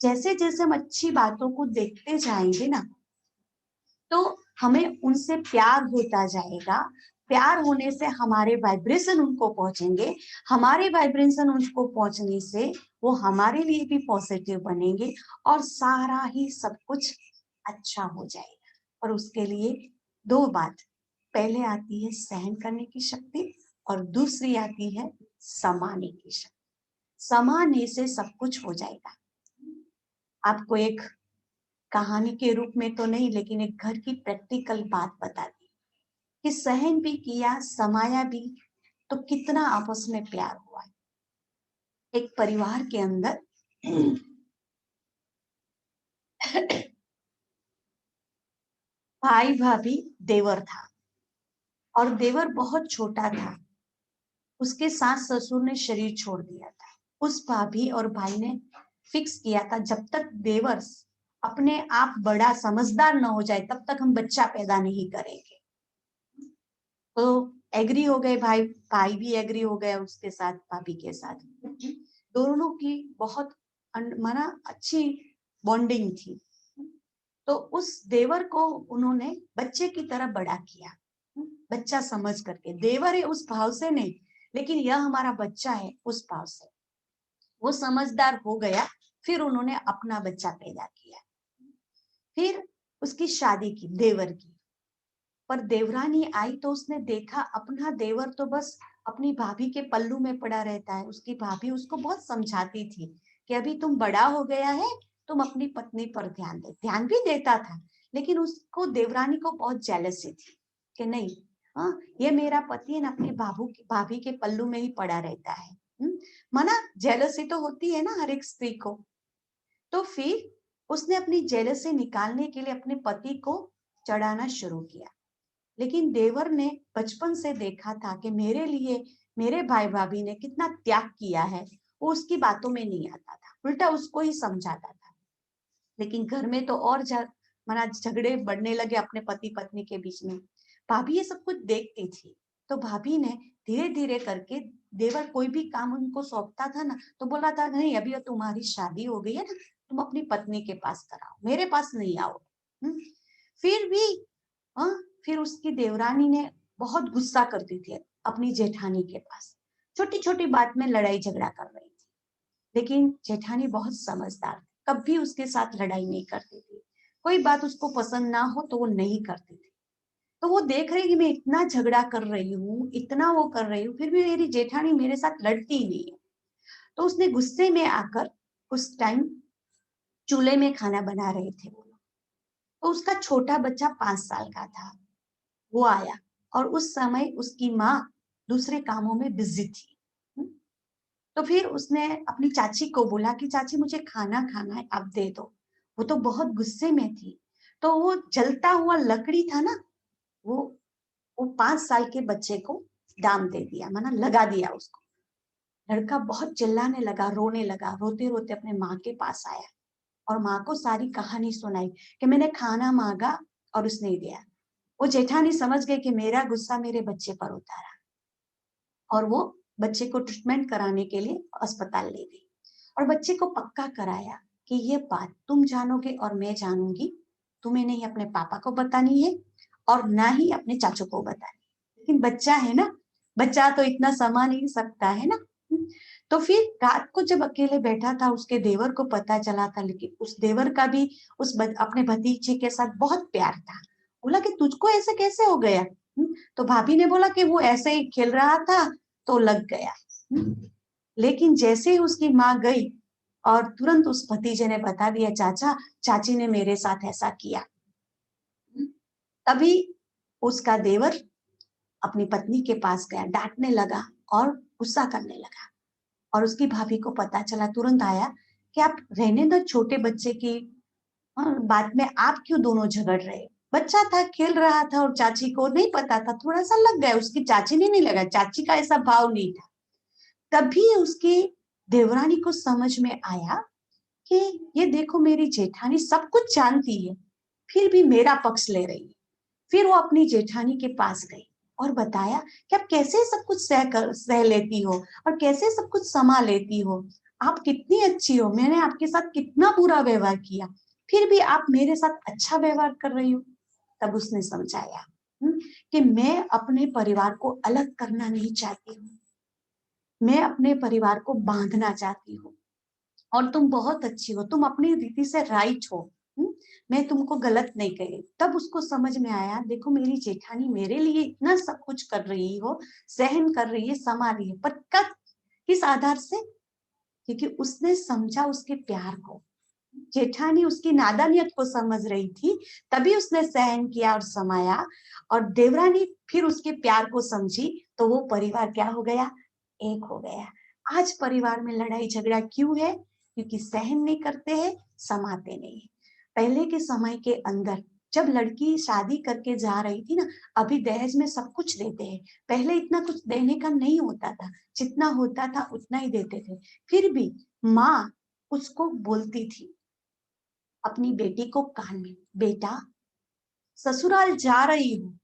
जैसे जैसे हम अच्छी बातों को देखते जाएंगे ना, तो हमें उनसे प्यार होता जाएगा। प्यार होने से हमारे वाइब्रेशन उनको पहुंचेंगे, हमारे वाइब्रेशन उनको पहुंचने से वो हमारे लिए भी पॉजिटिव बनेंगे और सारा ही सब कुछ अच्छा हो जाएगा। और उसके लिए दो बात, पहले आती है सहन करने की शक्ति और दूसरी आती है समाने की शक्ति। समाने से सब कुछ हो जाएगा। आपको एक कहानी के रूप में तो नहीं, लेकिन एक घर की प्रैक्टिकल बात बता दी कि सहन भी किया, समाया भी, तो कितना आपस में प्यार हुआ। एक परिवार के अंदर भाई भाभी, देवर था और देवर बहुत छोटा था। उसके सास ससुर ने शरीर छोड़ दिया था। उस भाभी और भाई ने फिक्स किया था जब तक देवर अपने आप बड़ा समझदार न हो जाए तब तक हम बच्चा पैदा नहीं करेंगे। तो एग्री हो गए, भाई भी एग्री हो गया उसके साथ, भाभी के साथ। दोनों की बहुत माना अच्छी बॉन्डिंग थी। तो उस देवर को उन्होंने बच्चे की तरह बड़ा किया, बच्चा समझ करके। देवर है उस भाव से नहीं, लेकिन यह हमारा बच्चा है उस भाव से। वो समझदार हो गया, फिर उन्होंने अपना बच्चा पैदा किया। फिर उसकी शादी की देवर की, पर देवरानी आई तो उसने देखा अपना देवर तो बस अपनी भाभी के पल्लू में पड़ा रहता है। उसकी भाभी उसको बहुत समझाती थी कि अभी तुम बड़ा हो गया है, तुम अपनी पत्नी पर ध्यान दे। ध्यान भी देता था, लेकिन उसको, देवरानी को बहुत जेलसी थी कि नहीं, हाँ ये मेरा पति है ना, अपनी भाभी के पल्लू में ही पड़ा रहता है। माना जेलसी तो होती है ना हर एक स्त्री को। तो फिर उसने अपनी जेलसी निकालने के लिए अपने पति को चढ़ाना शुरू किया। लेकिन देवर ने बचपन से देखा था कि मेरे लिए मेरे भाई भाभी ने कितना त्याग किया है, वो उसकी बातों में नहीं आता था, उल्टा उसको ही समझाता था। लेकिन घर में तो और माना झगड़े बढ़ने लगे अपने पति पत्नी के बीच में। भाभी ये सब कुछ देखती थी, तो भाभी ने धीरे धीरे करके, देवर कोई भी काम उनको सौंपता था ना तो बोला था, नहीं अभी तुम्हारी शादी हो गई है ना, तुम अपनी पत्नी के पास कराओ, मेरे पास नहीं आओ। फिर भी फिर उसकी देवरानी ने बहुत गुस्सा करती थी अपनी जेठानी के पास, छोटी छोटी बात में लड़ाई झगड़ा कर रही थी। लेकिन जेठानी बहुत समझदार, कभी उसके साथ लड़ाई नहीं करती थी। कोई बात उसको पसंद ना हो तो वो नहीं करती थी। तो वो देख रही कि मैं इतना झगड़ा कर रही हूँ, इतना वो कर रही हूँ, फिर भी मेरी जेठानी मेरे साथ लड़ती ही नहीं है। तो उसने गुस्से में आकर, उस टाइम चूल्हे में खाना बना रहे थे वो लोग, तो उसका छोटा बच्चा 5 साल का था। वो आया और उस समय उसकी माँ दूसरे कामों में बिजी थी। तो फिर उसने अपनी चाची को बोला कि चाची मुझे खाना खाना है, आप दे दो। वो तो बहुत गुस्से में थी, तो वो जलता हुआ लकड़ी था ना, वो 5 साल के बच्चे को दाम दे दिया, माना लगा दिया उसको। लड़का बहुत चिल्लाने लगा, रोने लगा, रोते रोते अपने माँ के पास आया और माँ को सारी कहानी सुनाई कि मैंने खाना मांगा और उसने दिया। वो जेठानी समझ गई कि मेरा गुस्सा मेरे बच्चे पर उतारा और वो बच्चे को ट्रीटमेंट कराने के लिए अस्पताल ले गई और बच्चे को पक्का कराया कि ये बात तुम जानोगे और मैं जानूंगी, तुम्हें नहीं अपने पापा को बतानी है और ना ही अपने चाचू को बतानी है। लेकिन बच्चा है ना, बच्चा तो इतना समा नहीं सकता है ना। तो फिर रात को जब अकेले बैठा था, उसके देवर को पता चला था, लेकिन उस देवर का भी अपने भतीजे के साथ बहुत प्यार था। बोला कि तुझको ऐसे कैसे हो गया? तो भाभी ने बोला कि वो ऐसे ही खेल रहा था तो लग गया। लेकिन जैसे ही उसकी माँ गई और तुरंत उस भतीजे ने बता दिया, चाचा चाची ने मेरे साथ ऐसा किया। तभी उसका देवर अपनी पत्नी के पास गया, डांटने लगा और गुस्सा करने लगा और उसकी भाभी को पता चला, तुरंत आया कि आप रहने दो छोटे बच्चे की बात में, आप क्यों दोनों झगड़ रहे? बच्चा था, खेल रहा था और चाची को नहीं पता था, थोड़ा सा लग गया, उसकी चाची ने नहीं लगा, चाची का ऐसा भाव नहीं था। तभी उसकी देवरानी को समझ में आया कि ये देखो मेरी जेठानी सब कुछ जानती है फिर भी मेरा पक्ष ले रही है। फिर वो अपनी जेठानी के पास गई और बताया कि आप कैसे सब कुछ सह लेती हो और कैसे सब कुछ संभाल लेती हो, आप कितनी अच्छी हो, मैंने आपके साथ कितना बुरा व्यवहार किया फिर भी आप मेरे साथ अच्छा व्यवहार कर रही हो। तब उसने समझाया कि मैं अपने परिवार को अलग करना नहीं चाहती हूँ, मैं अपने परिवार को बांधना चाहती हूँ और तुम बहुत अच्छी हो, तुम अपनी रीति से राइट हो, मैं तुमको गलत नहीं कही। तब उसको समझ में आया, देखो मेरी जेठानी मेरे लिए इतना सब कुछ कर रही हो, सहन कर रही है, संभाल रही है, पर कब, किस आधार से? क्योंकि उसने समझा उसके प्यार को। जेठानी उसकी नादानियत को समझ रही थी, तभी उसने सहन किया और समाया, और देवरानी फिर उसके प्यार को समझी, तो वो परिवार क्या हो गया? एक हो गया। आज परिवार में लड़ाई झगड़ा क्यों है? क्योंकि सहन नहीं करते हैं, समाते नहीं। पहले के समय के अंदर जब लड़की शादी करके जा रही थी ना, अभी दहेज में सब कुछ देते हैं, पहले इतना कुछ देने का नहीं होता था, जितना होता था उतना ही देते थे। फिर भी माँ उसको बोलती थी अपनी बेटी को कान में, बेटा ससुराल जा रही हूँ,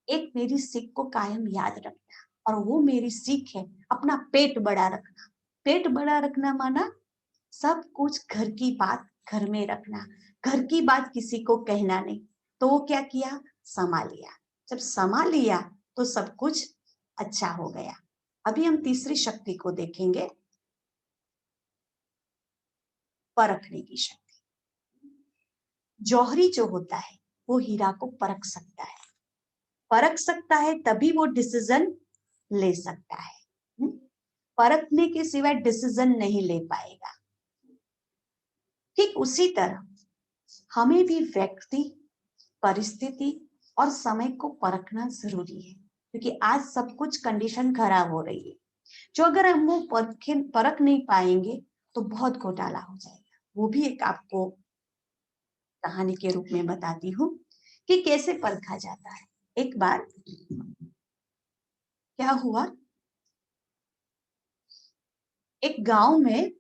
एक मेरी सीख को कायम याद रखना, और वो मेरी सीख है अपना पेट बड़ा रखना। पेट बड़ा रखना माना सब कुछ घर की बात घर में रखना, घर की बात किसी को कहना नहीं। तो वो क्या किया? समा लिया। जब समा लिया तो सब कुछ अच्छा हो गया। अभी हम तीसरी शक्ति को देखेंगे, परखने की शक्ति। जौहरी जो होता है वो हीरा को परख सकता है, परख सकता है तभी वो डिसीजन ले सकता है। परखने के सिवाय डिसीजन नहीं ले पाएगा। ठीक उसी तरह हमें भी व्यक्ति, परिस्थिति और समय को परखना जरूरी है, क्योंकि आज सब कुछ कंडीशन खराब हो रही है। जो अगर हम वो परख नहीं पाएंगे तो बहुत घोटाला हो जाएगा। वो भी एक आपको कहानी के रूप में बताती हूँ कि कैसे परखा जाता है। एक बार क्या हुआ, एक गांव में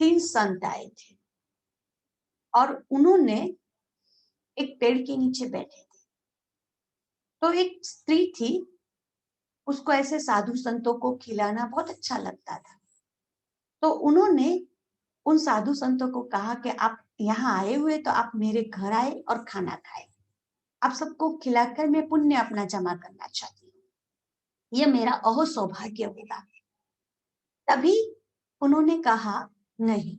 3 संत आए थे और उन्होंने एक पेड़ के नीचे बैठे थे। तो एक स्त्री थी, उसको ऐसे साधु संतों को खिलाना बहुत अच्छा लगता था। तो उन्होंने उन साधु संतों को कहा कि आप यहाँ आए हुए तो आप मेरे घर आए और खाना खाए, आप सबको खिलाकर मैं पुण्य अपना जमा करना चाहती हूँ, यह मेरा अहो सौभाग्य होगा। तभी उन्होंने कहा, नहीं,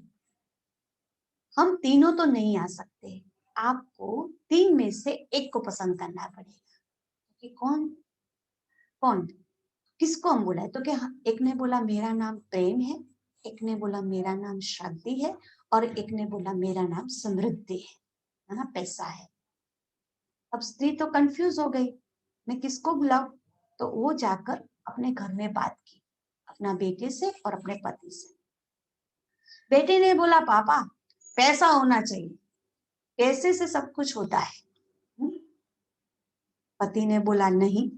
हम तीनों तो नहीं आ सकते, आपको 3 में से एक को पसंद करना पड़ेगा। कि कौन कौन किसको हम बुलाए? तो क्या एक ने बोला मेरा नाम प्रेम है, एक ने बोला मेरा नाम शांति है, और एक ने बोला मेरा नाम समृद्धि है ना, पैसा है। अब स्त्री तो कंफ्यूज हो गई, मैं किसको बुलाऊं? तो वो जाकर अपने घर में बात की अपना बेटे से और अपने पति से। बेटे ने बोला पापा पैसा होना चाहिए, पैसे से सब कुछ होता है। पति ने बोला नहीं,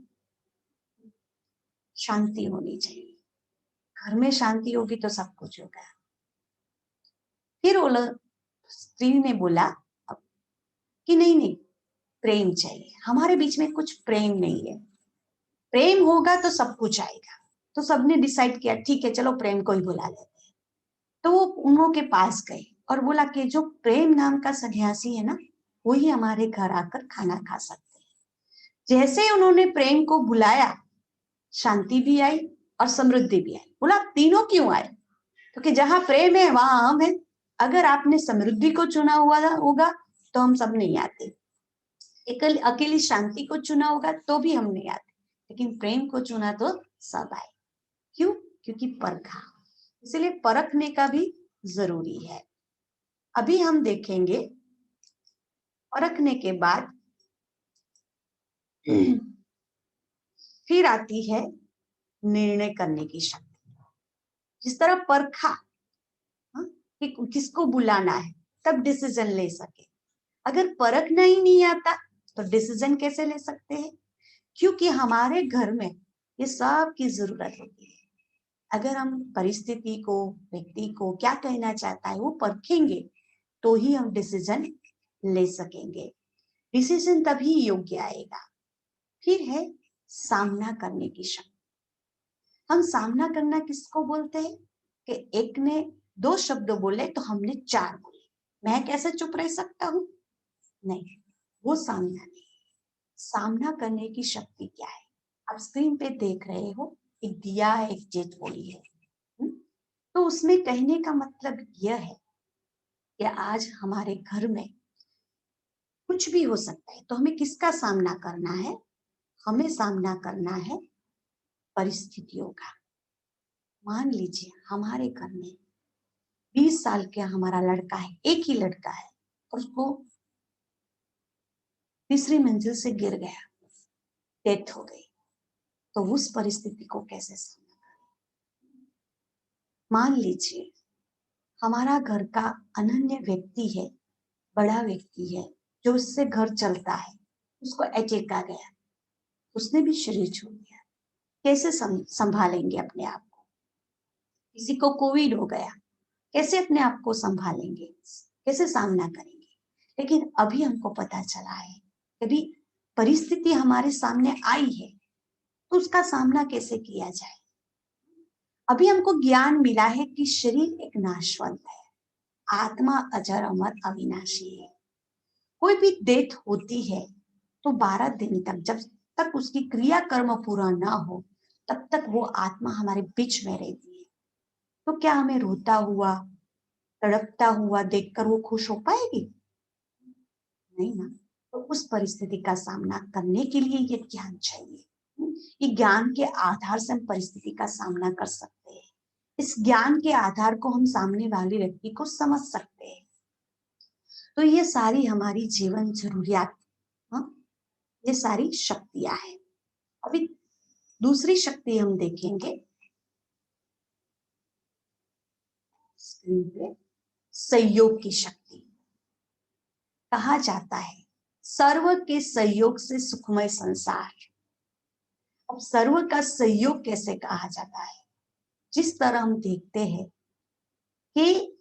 शांति होनी चाहिए। घर में शांति होगी तो सब कुछ होगा। फिर वो स्त्री ने बोला कि नहीं नहीं, प्रेम चाहिए, हमारे बीच में कुछ प्रेम नहीं है, प्रेम होगा तो सब कुछ आएगा। तो सबने डिसाइड किया ठीक है चलो प्रेम को ही बुला लेते हैं। तो वो उन्हों के पास गए और बोला कि जो प्रेम नाम का सन्यासी है ना, वही हमारे घर आकर खाना खा सकते हैं। जैसे ही उन्होंने प्रेम को बुलाया, शांति भी आई और समृद्धि भी आई। बोला तीनों क्यों आए? क्योंकि जहां प्रेम है वहां हम है। अगर आपने समृद्धि को चुना हुआ होगा तो हम सब नहीं आते, अकेली शांति को चुना होगा तो भी हम नहीं आते, लेकिन प्रेम को चुना तो सब आए। क्यों? क्योंकि परखा, इसलिए परखने का भी जरूरी है। अभी हम देखेंगे परखने के बाद फिर आती है निर्णय करने की शक्ति। जिस तरह परखा कि किसको बुलाना है तब डिसीजन ले सके, अगर परखना ही नहीं आता तो डिसीजन कैसे ले सकते हैं? क्योंकि हमारे घर में ये सब की जरूरत होती है। अगर हम परिस्थिति को, व्यक्ति को क्या कहना चाहता है वो परखेंगे तो ही हम डिसीजन ले सकेंगे। डिसीजन तभी योग्य आएगा। फिर है सामना करने की शक्ति। हम सामना करना किसको बोलते हैं कि एक ने 2 शब्द बोले तो हमने 4 बोले, मैं कैसे चुप रह सकता हूं? नहीं, वो सामना नहीं। सामना करने की शक्ति क्या है? आप स्क्रीन पे देख रहे हो, एक दिया है, एक जेट बोली है। तो उसमें कहने का मतलब यह है कि आज हमारे घर में कुछ भी हो सकता है, तो हमें किसका सामना करना है? हमें सामना करना है परिस्थितियों का। मान लीजिए हमारे घर में 20 साल का हमारा लड़का है, एक ही लड़का है, और उसको तीसरी मंजिल से गिर गया, डेथ हो गई, तो उस परिस्थिति को कैसे सामना करें? मान लीजिए हमारा घर का अनन्य व्यक्ति है, बड़ा व्यक्ति है, जो उससे घर चलता है, उसको अटैक आ गया, उसने भी शरीर छोड़ दिया, कैसे संभालेंगे अपने आप को? किसी को कोविड हो गया, कैसे अपने आप को संभालेंगे, कैसे सामना करेंगे? लेकिन अभी हमको पता चला है यदि परिस्थिति हमारे सामने आई है तो उसका सामना कैसे किया जाए। अभी हमको ज्ञान मिला है कि शरीर एक नाशवंत है, आत्मा अजर अमर अविनाशी है। कोई भी डेथ होती है तो 12 दिन तक, जब तक उसकी क्रिया कर्म पूरा ना हो तब तक वो आत्मा हमारे बीच में रहती है। तो क्या हमें रोता हुआ, तड़पता हुआ देखकर वो खुश हो पाएगी? नहीं ना। तो उस परिस्थिति का सामना करने के लिए ये ज्ञान चाहिए। ये ज्ञान के आधार से हम परिस्थिति का सामना कर सकते हैं। इस ज्ञान के आधार को हम सामने वाले व्यक्ति को समझ सकते हैं। तो ये सारी हमारी जीवन जरूरियात, ये सारी शक्तियां हैं। अभी दूसरी शक्ति हम देखेंगे स्क्रीन पे, सहयोग की शक्ति। कहा जाता है सर्व के सहयोग से सुखमय संसार। अब सर्व का सहयोग कैसे कहा जाता है? जिस तरह हम देखते हैं कि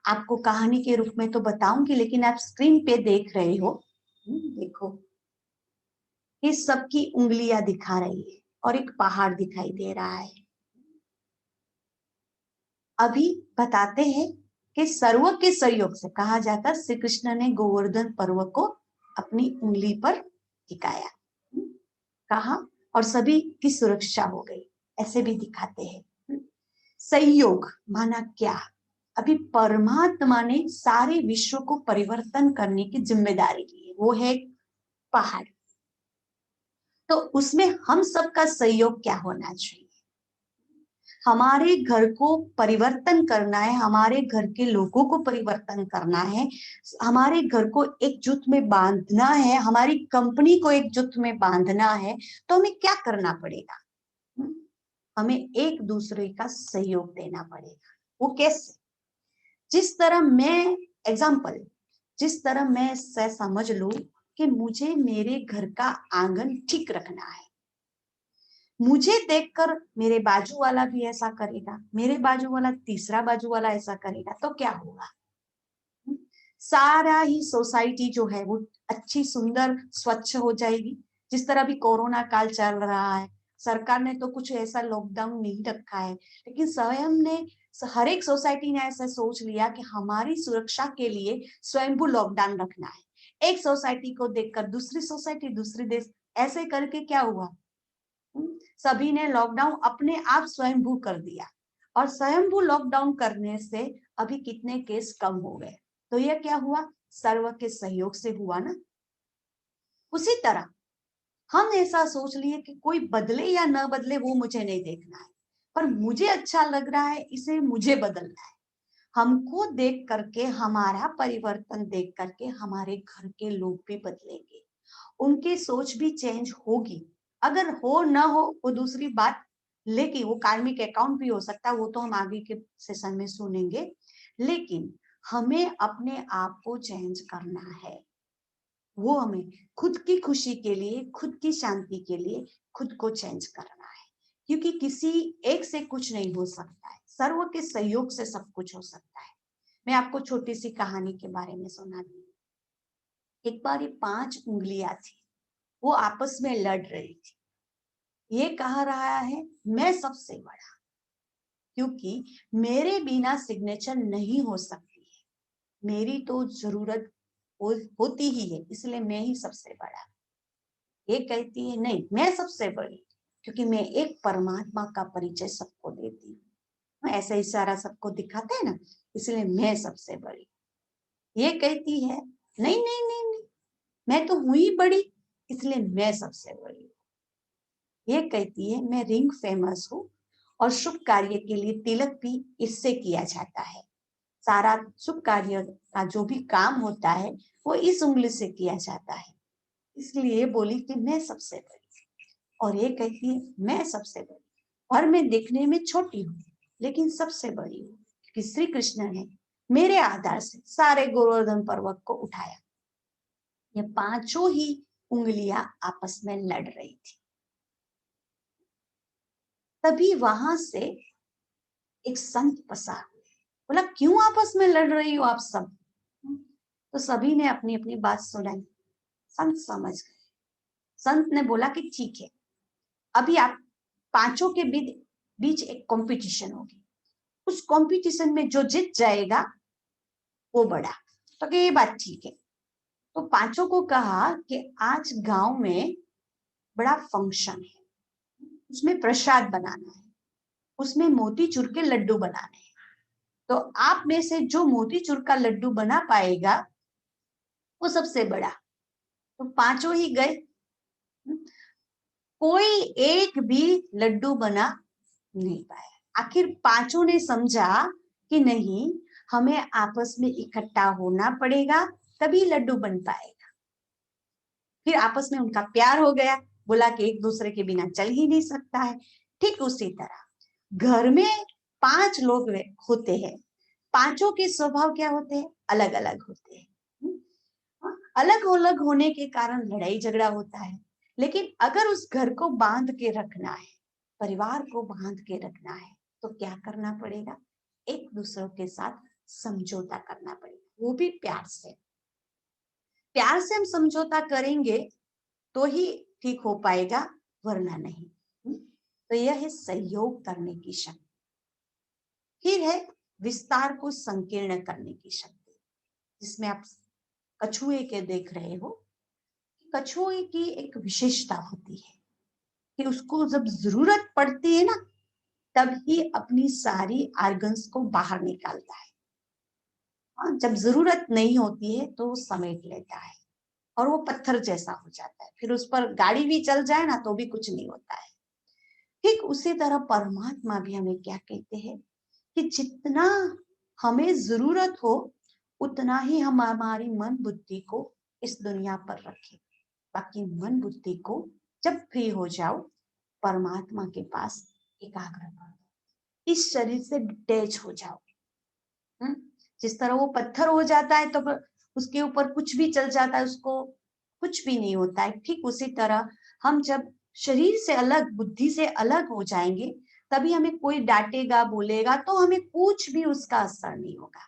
आपको कहानी के रूप में तो बताऊंगी, लेकिन आप स्क्रीन पे देख रहे हो, देखो ये सबकी उंगलियां दिखा रही है और एक पहाड़ दिखाई दे रहा है। अभी बताते हैं कि सर्व के सहयोग से कहा जाता, श्री कृष्ण ने गोवर्धन पर्वत को अपनी उंगली पर दिखाया, कहा, और सभी की सुरक्षा हो गई, ऐसे भी दिखाते हैं। सहयोग माना क्या? अभी परमात्मा ने सारे विश्व को परिवर्तन करने की जिम्मेदारी ली है, वो है पहाड़। तो उसमें हम सबका सहयोग क्या होना चाहिए? हमारे घर को परिवर्तन करना है, हमारे घर के लोगों को परिवर्तन करना है, हमारे घर को एकजुट में बांधना है, हमारी कंपनी को एकजुट में बांधना है, तो हमें क्या करना पड़ेगा? हमें एक दूसरे का सहयोग देना पड़ेगा। वो कैसे? जिस तरह मैं एग्जाम्पल, जिस तरह मैं से समझ लूं कि मुझे मेरे घर का आंगन ठीक रखना है, मुझे देखकर मेरे बाजू वाला भी ऐसा करेगा, मेरे बाजू वाला तीसरा बाजू वाला ऐसा करेगा, तो क्या होगा? सारा ही सोसाइटी जो है वो अच्छी सुंदर स्वच्छ हो जाएगी। जिस तरह भी कोरोना काल चल रहा है, सरकार ने तो कुछ ऐसा लॉकडाउन नहीं रखा है, लेकिन स्वयं ने हर एक सोसाइटी ने ऐसा सोच लिया कि हमारी सुरक्षा के लिए स्वयंभू लॉकडाउन रखना है। एक सोसाइटी को देखकर दूसरी सोसाइटी, दूसरी देश, ऐसे करके क्या हुआ? सभी ने लॉकडाउन अपने आप स्वयंभू कर दिया, और स्वयंभू लॉकडाउन करने से अभी कितने केस कम हो गए। तो यह क्या हुआ? सर्व के सहयोग से हुआ ना। उसी तरह हम ऐसा सोच लिए कि कोई बदले या न बदले वो मुझे नहीं देखना है, पर मुझे अच्छा लग रहा है, इसे मुझे बदलना है। हमको देख करके, हमारा परिवर्तन देख करके हमारे घर के लोग भी बदलेंगे, उनकी सोच भी चेंज होगी। अगर हो ना हो वो दूसरी बात, लेकिन वो कार्मिक अकाउंट भी हो सकता है, वो तो हम आगे के सेशन में सुनेंगे। लेकिन हमें अपने आप को चेंज करना है, वो हमें खुद की खुशी के लिए, खुद की शांति के लिए खुद को चेंज करना है, क्योंकि किसी एक से कुछ नहीं हो सकता है, सर्व के सहयोग से सब कुछ हो सकता है। मैं आपको छोटी सी कहानी के बारे में सुना दी। एक बार ये 5 उंगलियां थी, वो आपस में लड़ रही थी। ये कह रहा है मैं सबसे बड़ा, क्योंकि मेरे बिना सिग्नेचर नहीं हो सकती है, मेरी तो जरूरत होती ही है, इसलिए मैं ही सबसे बड़ा। ये कहती है नहीं, मैं सबसे बड़ी, क्योंकि मैं एक परमात्मा का परिचय सबको देती हूँ, ऐसा इशारा सबको दिखाते हैं ना, इसलिए मैं सबसे बड़ी। ये कहती है नहीं नहीं नहीं नहीं, मैं तो हुई बड़ी, इसलिए मैं सबसे बड़ी। ये कहती है मैं रिंग फेमस हूँ, और शुभ कार्य के लिए तिलक भी इससे किया जाता है, सारा शुभ कार्य का जो भी काम होता है वो इस उंगली से किया जाता है, इसलिए बोली कि मैं सबसे बड़ी। और ये कहती है मैं सबसे बड़ी, और मैं दिखने में छोटी हूँ लेकिन सबसे बड़ी हूँ, क्योंकि श्री कृष्ण ने मेरे आधार से सारे गोवर्धन पर्वत को उठाया। ये 5 ही उंगलियां आपस में लड़ रही थी। तभी वहां से एक संत पसार हुए, बोला क्यों आपस में लड़ रही हो आप सब? तो सभी ने अपनी अपनी बात सुनाई, संत समझ गए। संत ने बोला कि ठीक है, अभी आप 5 के बीच एक कंपटीशन होगी, उस कंपटीशन में जो जीत जाएगा वो बड़ा। तो कि ये बात ठीक है। तो 5 को कहा कि आज गांव में बड़ा फंक्शन है, उसमें प्रसाद बनाना है, उसमें मोतीचूर के लड्डू बनाने हैं, तो आप में से जो मोतीचूर का लड्डू बना पाएगा वो सबसे बड़ा। तो 5 ही गए, कोई एक भी लड्डू बना नहीं पाया। आखिर 5 ने समझा कि नहीं, हमें आपस में इकट्ठा होना पड़ेगा, तभी लड्डू बन पाएगा। फिर आपस में उनका प्यार हो गया, बोला कि एक दूसरे के बिना चल ही नहीं सकता है। ठीक उसी तरह घर में 5 लोग होते हैं, 5 के स्वभाव क्या होते हैं? अलग अलग होते हैं। अलग अलग होने के कारण लड़ाई झगड़ा होता है, लेकिन अगर उस घर को बांध के रखना है, परिवार को बांध के रखना है, तो क्या करना पड़ेगा? एक दूसरे के साथ समझौता करना पड़ेगा, वो भी प्यार से। प्यार से हम समझौता करेंगे तो ही ठीक हो पाएगा, वरना नहीं। तो यह है सहयोग करने की शक्ति। फिर है विस्तार को संकीर्ण करने की शक्ति, जिसमें आप कछुए के देख रहे हो। कछुए की एक विशेषता होती है कि उसको जब जरूरत पड़ती है ना, तब ही अपनी सारी आर्गन्स को बाहर निकालता है। जब जरूरत नहीं होती है तो वो समेट लेता है, और वो पत्थर जैसा हो जाता है। फिर उस पर गाड़ी भी चल जाए ना तो भी कुछ नहीं होता है। ठीक उसी तरह परमात्मा भी हमें क्या कहते हैं कि जितना हमें जरूरत हो उतना ही हम हमारी मन बुद्धि को इस दुनिया पर रखें, बाकी मन बुद्धि को जब फ्री हो जाओ, परमात्मा के पास एकाग्र कर दो, इस शरीर से डिटैच हो जाओ। जिस तरह वो पत्थर हो जाता है तो उसके ऊपर कुछ भी चल जाता है, उसको कुछ भी नहीं होता है। ठीक उसी तरह हम जब शरीर से अलग, बुद्धि से अलग हो जाएंगे, तभी हमें कोई डांटेगा, बोलेगा तो हमें कुछ भी उसका असर नहीं होगा।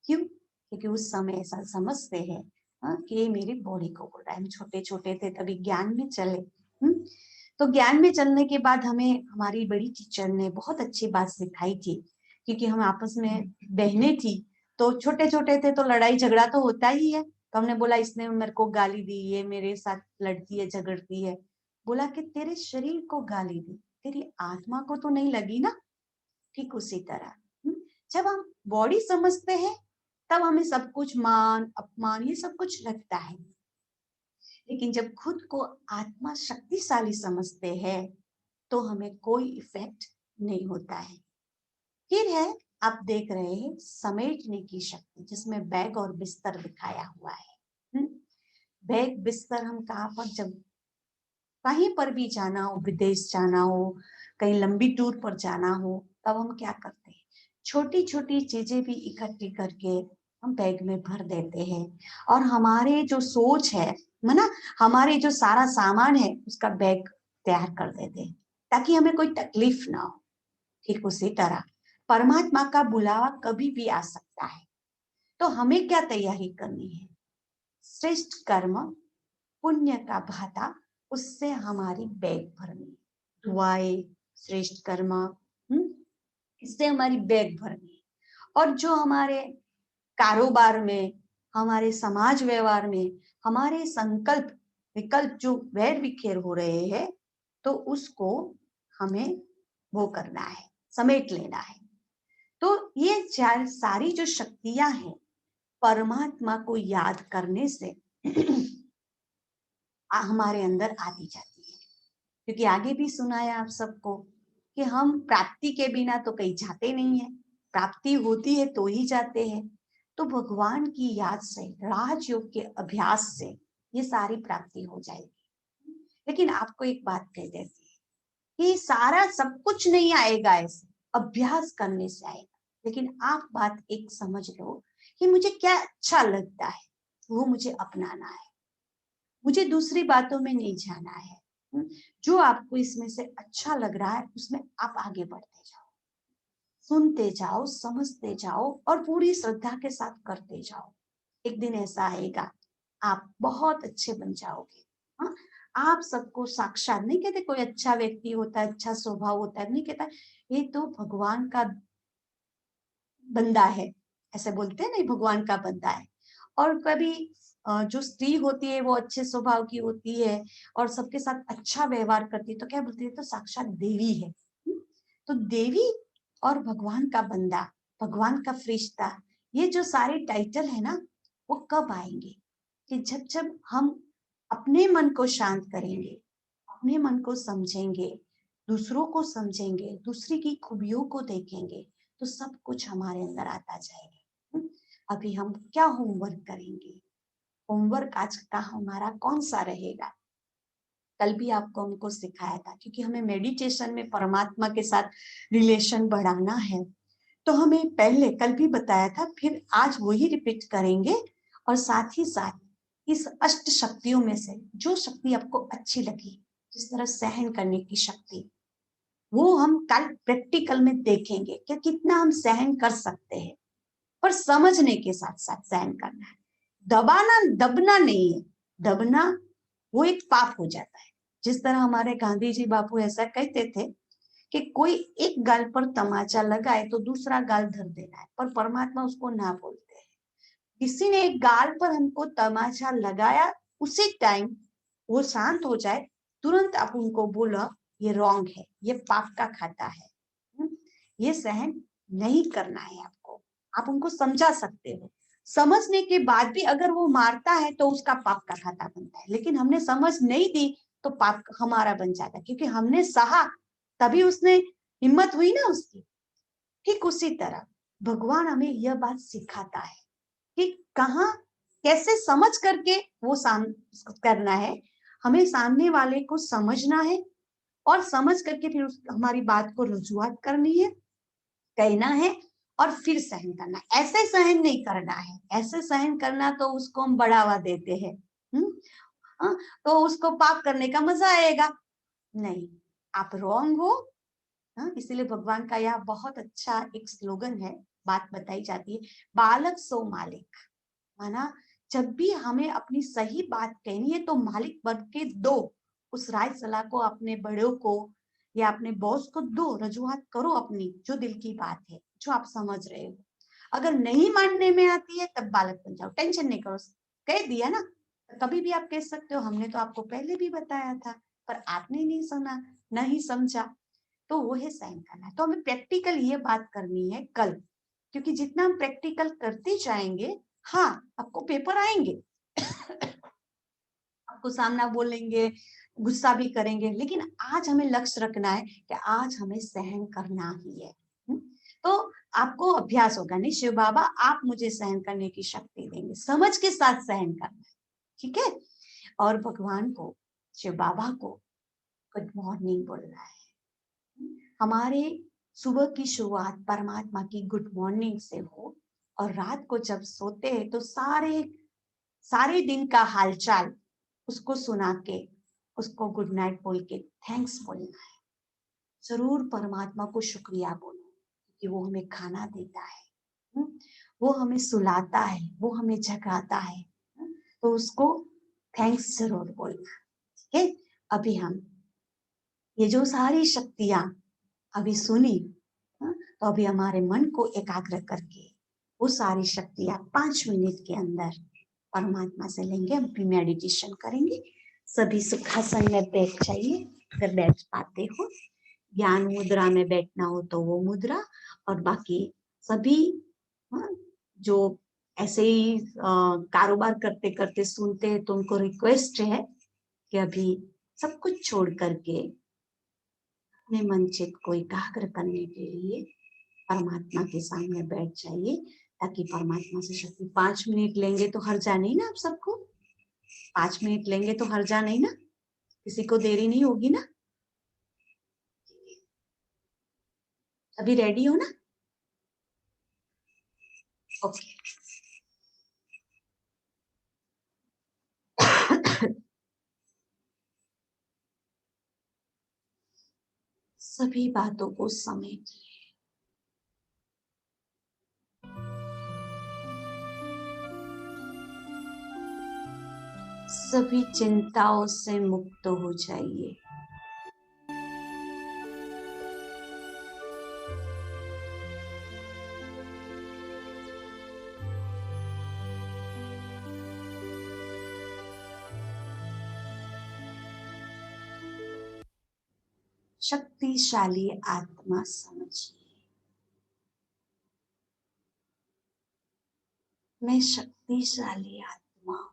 क्यों? क्योंकि उस समय ऐसा समझते हैं कि ये मेरी बॉडी को बोल रहा है। हम छोटे छोटे थे तभी ज्ञान में चले। तो ज्ञान में चलने के बाद हमें हमारी बड़ी टीचर ने बहुत अच्छी बात सिखाई थी, क्योंकि हम आपस में बहनें थी, तो छोटे छोटे थे तो लड़ाई झगड़ा तो होता ही है। तो हमने बोला इसने मेरे को गाली दी, ये मेरे साथ लड़ती है, झगड़ती है। बोला कि तेरे शरीर को गाली दी, तेरी आत्मा को तो नहीं लगी ना। ठीक उसी तरह जब हम बॉडी समझते हैं तब हमें सब कुछ मान अपमान ये सब कुछ लगता है, लेकिन जब खुद को आत्मा शक्तिशाली समझते हैं तो हमें कोई इफेक्ट नहीं होता है। फिर है, आप देख रहे हैं समेटने की शक्ति, जिसमें बैग और बिस्तर दिखाया हुआ है। बैग बिस्तर हम कहाँ पर, जब कहीं पर भी जाना हो, विदेश जाना हो, कहीं लंबी टूर पर जाना हो, तब हम क्या करते हैं, छोटी छोटी चीजें भी इकट्ठी करके हम बैग में भर देते हैं। और हमारे जो सोच है ना, हमारे जो सारा सामान है उसका बैग तैयार कर देते हैं ताकि हमें कोई तकलीफ ना हो। ठीक उसी तरह परमात्मा का बुलावा कभी भी आ सकता है, तो हमें क्या तैयारी करनी है, श्रेष्ठ कर्म पुण्य का भाता, उससे हमारी बैग भरनी, दुआएं, श्रेष्ठ कर्म, इससे हमारी बैग भरनी। और जो हमारे कारोबार में, हमारे समाज व्यवहार में, हमारे संकल्प विकल्प जो वैर विखेर हो रहे हैं, तो उसको हमें वो करना है, समेट लेना है। तो ये सारी जो शक्तियां हैं परमात्मा को याद करने से हमारे अंदर आती जाती है। क्योंकि आगे भी सुना है आप सबको कि हम प्राप्ति के बिना तो कहीं जाते नहीं है, प्राप्ति होती है तो ही जाते हैं। तो भगवान की याद से, राजयोग के अभ्यास से ये सारी प्राप्ति हो जाएगी। लेकिन आपको एक बात कह देती है कि सारा सब कुछ नहीं आएगा, ऐसे अभ्यास करने से आएगा। लेकिन आप बात एक समझ लो कि मुझे क्या अच्छा लगता है वो मुझे अपनाना है, मुझे दूसरी बातों में नहीं जाना है। जो आपको इसमें से अच्छा लग रहा है उसमें आप आगे बढ़ते जाओ, सुनते जाओ, समझते जाओ और पूरी श्रद्धा के साथ करते जाओ। एक दिन ऐसा आएगा आप बहुत अच्छे बन जाओगे। हाँ, आप सबको साक्षात, नहीं कहते कोई अच्छा व्यक्ति होता है, अच्छा स्वभाव होता है, नहीं कहता ये तो भगवान का बंदा है, ऐसे बोलते हैं नहीं, भगवान का बंदा है। और कभी जो स्त्री होती है वो अच्छे स्वभाव की होती है और सबके साथ अच्छा व्यवहार करती है, तो क्या बोलते हैं, तो साक्षात देवी है। तो देवी और भगवान का बंदा, भगवान का फरिश्ता, ये जो सारे टाइटल है ना, वो कब आएंगे, कि जब जब हम अपने मन को शांत करेंगे, अपने मन को समझेंगे, दूसरों को समझेंगे, दूसरी की खूबियों को देखेंगे, तो सब कुछ हमारे अंदर आता जाएगा। अभी हम क्या होमवर्क करेंगे, होमवर्क आज का हमारा कौन सा रहेगा, कल भी आपको हमको सिखाया था, क्योंकि हमें मेडिटेशन में परमात्मा के साथ रिलेशन बढ़ाना है। तो हमें पहले कल भी बताया था, फिर आज वही रिपीट करेंगे। और साथ ही साथ इस अष्ट शक्तियों में से जो शक्ति आपको अच्छी लगी, जिस तरह सहन करने की शक्ति, वो हम कल प्रैक्टिकल में देखेंगे कि कितना हम सहन कर सकते हैं। पर समझने के साथ साथ सहन करना है, दबाना दबना नहीं है। दबना वो एक पाप हो जाता है। जिस तरह हमारे गांधी जी बापू ऐसा कहते थे कि कोई एक गाल पर तमाचा लगाए तो दूसरा गाल धर देना है, पर परमात्मा उसको ना बोलते हैं। किसी ने एक गाल पर हमको तमाचा लगाया, उसी टाइम वो शांत हो जाए, तुरंत आप उनको बोला ये रॉन्ग है, ये पाप का खाता है, ये सहन नहीं करना है आपको। आप उनको समझा सकते हो, समझने के बाद भी अगर वो मारता है तो उसका पाप का खाता बनता है। लेकिन हमने समझ नहीं दी तो पाप हमारा बन जाता है, क्योंकि हमने सहा तभी उसने हिम्मत हुई ना उसकी। ठीक उसी तरह भगवान हमें यह बात सिखाता है कि कहाँ कैसे समझ करके वो करना है। हमें सामने वाले को समझना है और समझ करके फिर हमारी बात को रजुआत करनी है, कहना है और फिर सहन करना। ऐसे सहन नहीं करना है, ऐसे सहन करना तो उसको हम बढ़ावा देते हैं। तो उसको पाप करने का मजा आएगा। नहीं, आप रॉन्ग हो। हाँ, इसीलिए भगवान का यह बहुत अच्छा एक स्लोगन है, बात बताई जाती है, बालक सो मालिक। माना जब भी हमें अपनी सही बात कहनी है तो मालिक बन के दो, उस राय सलाह को अपने बड़ों को या अपने बॉस को दो, रजूआत करो अपनी जो दिल की बात है, जो आप समझ रहे हो। अगर नहीं मानने में आती है तब बालक बन जाओ, टेंशन नहीं करो, कह दिया ना। कभी भी आप कह सकते हो हमने तो आपको पहले भी बताया था पर आपने नहीं सुना, नहीं समझा, तो वो है सहन करना है। तो हमें प्रैक्टिकल ये बात करनी है कल, क्योंकि जितना हम प्रैक्टिकल करते जाएंगे, हाँ आपको पेपर आएंगे आपको सामना बोलेंगे, गुस्सा भी करेंगे, लेकिन आज हमें लक्ष्य रखना है कि आज हमें सहन करना ही है। तो आपको अभ्यास होगा, नहीं शिव बाबा आप मुझे सहन करने की शक्ति देंगे, समझ के साथ सहन करना है, ठीक है। और भगवान को, शिव बाबा को गुड मॉर्निंग बोलना है। हमारे सुबह की शुरुआत परमात्मा की गुड मॉर्निंग से हो, और रात को जब सोते हैं तो सारे सारे दिन का हालचाल उसको सुना के उसको गुड नाइट बोल के थैंक्स बोलना है। जरूर परमात्मा को शुक्रिया बोलो कि वो हमें खाना देता है, वो हमें सुलाता है, वो हमें जगाता है, तो उसको थैंक्स जरूर बोलना, ठीक है। अभी हम ये जो सारी शक्तियां अभी सुनी, तो अभी हमारे मन को एकाग्र करके वो सारी शक्तियां 5 मिनट के अंदर परमात्मा से लेंगे, हम भी मेडिटेशन करेंगे। सभी सुखासन में बैठ जाइए अगर बैठ पाते हो, ज्ञान मुद्रा में बैठना हो तो वो मुद्रा, और बाकी सभी जो ऐसे ही कारोबार करते करते सुनते हैं तो उनको रिक्वेस्ट है कि अभी सब कुछ छोड़ करके अपने मन चित को एकाग्र करने के लिए परमात्मा के सामने बैठ जाइए, ताकि परमात्मा से शक्ति 5 मिनट लेंगे तो हर्जा नहीं ना, आप सबको 5 मिनट लेंगे तो हर्जा नहीं ना, किसी को देरी नहीं होगी ना। अभी रेडी हो ना? ओके। सभी बातों को समेट, सभी चिंताओं से मुक्त हो जाइए। शक्तिशाली आत्मा समझिए, मैं शक्तिशाली आत्मा हूं।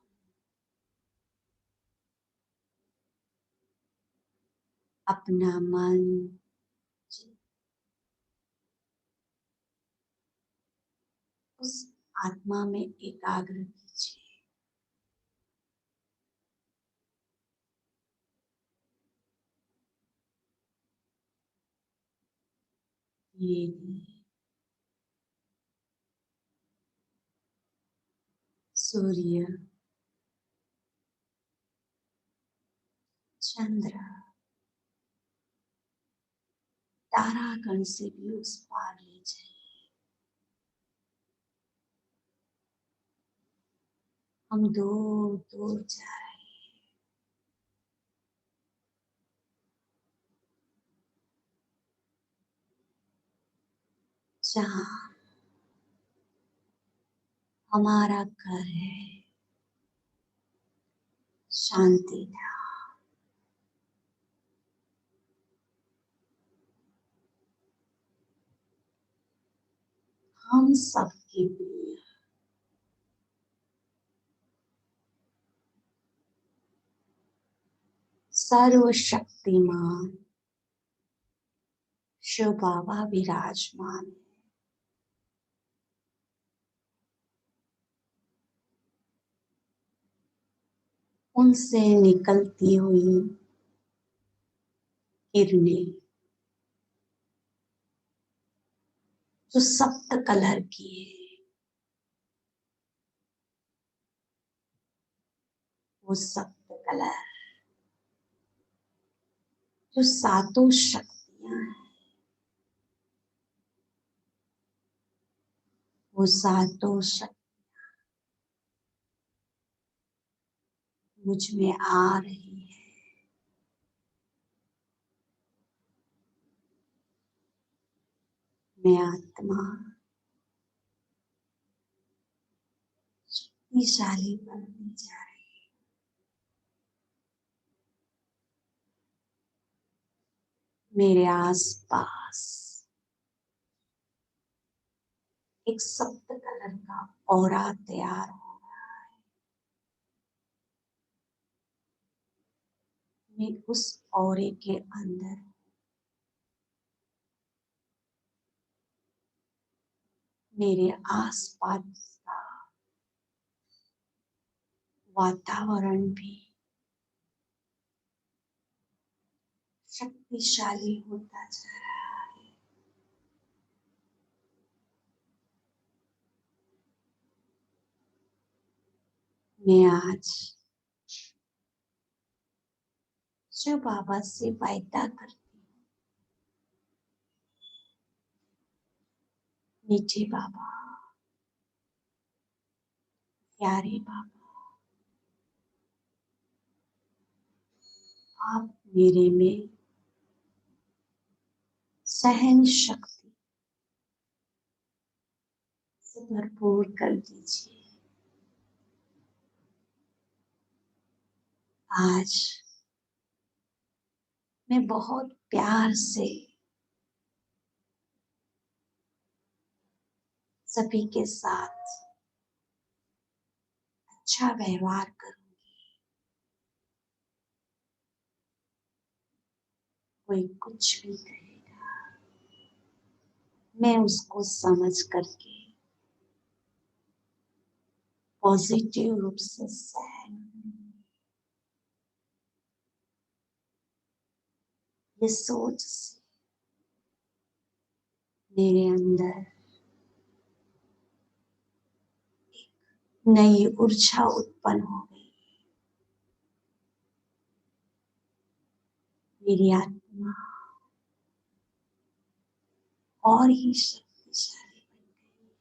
अपना मन उस आत्मा में एकाग्र कीजिए। ये सूर्य, चंद्र, तारागण से भी उस पार ले जाइए। हम दूर दूर जाए, जहाँ हमारा घर है, शांति था। हम सबके प्रिय सर्वशक्तिमान शिव बाबा विराजमान है। उनसे निकलती हुई किरणें जो सप्त कलर की है, वो सप्त कलर जो सातों शक्तियां हैं, वो सातों शक्ति मुझ में आ रही है। मैं आत्मा शक्तिशाली बनती जा रही है। मेरे आसपास एक सप्त कलर का ऑरा तैयार हो रहा है। मैं उस ऑरे के अंदर मेरे आसपास का वातावरण भी शक्तिशाली होता जा रहा है। मैं आज शिव बाबा से वायदा करती हूँ, मीठे बाबा, प्यारे बाबा, आप मेरे में सहन शक्ति से भरपूर कर दीजिए। आज मैं बहुत प्यार से सभी के साथ अच्छा व्यवहार करूंगी। कोई कुछ भी कहेगा, मैं उसको समझ करके पॉजिटिव रूप से सहन करूंगी। ये सोच से मेरे अंदर नई ऊर्जा उत्पन्न हो गई। मेरी आत्मा और ही शक्तिशाली बन गई।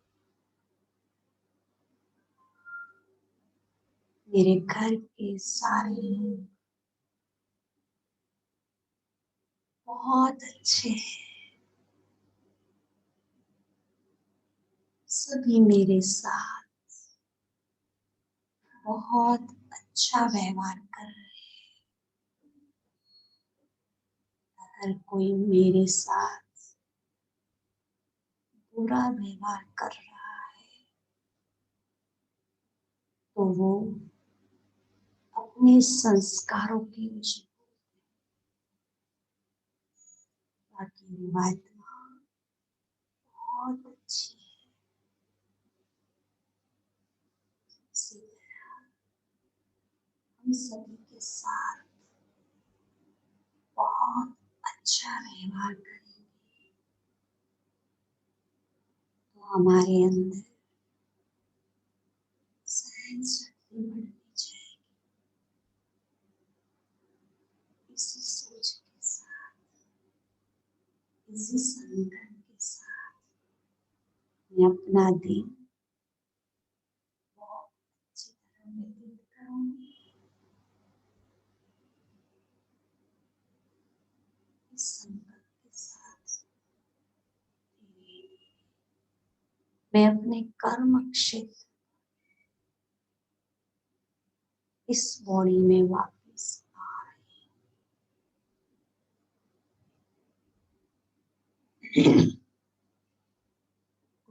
मेरे घर के सारे लोग बहुत अच्छे हैं। सभी मेरे साथ बहुत अच्छा व्यवहार कर रहे हैं। अगर कोई मेरे साथ बुरा व्यवहार कर रहा है तो वो अपने संस्कारों की वजह। बाकी मेरी आत्मा बहुत अच्छी है। इसी तरह हम सभी के साथ बहुत अच्छा व्यवहार करेंगे तो हमारे अंदर सहन शक्ति बढ़ती जाएगी। इसी सोच के साथ, इसी संकल्प के साथ मैं अपना दिन बहुत अच्छी तरह व्यतीत करूंगी। इस संकल्प के साथ मैं अपने कर्म क्षेत्र इस बॉडी में वापस आ रही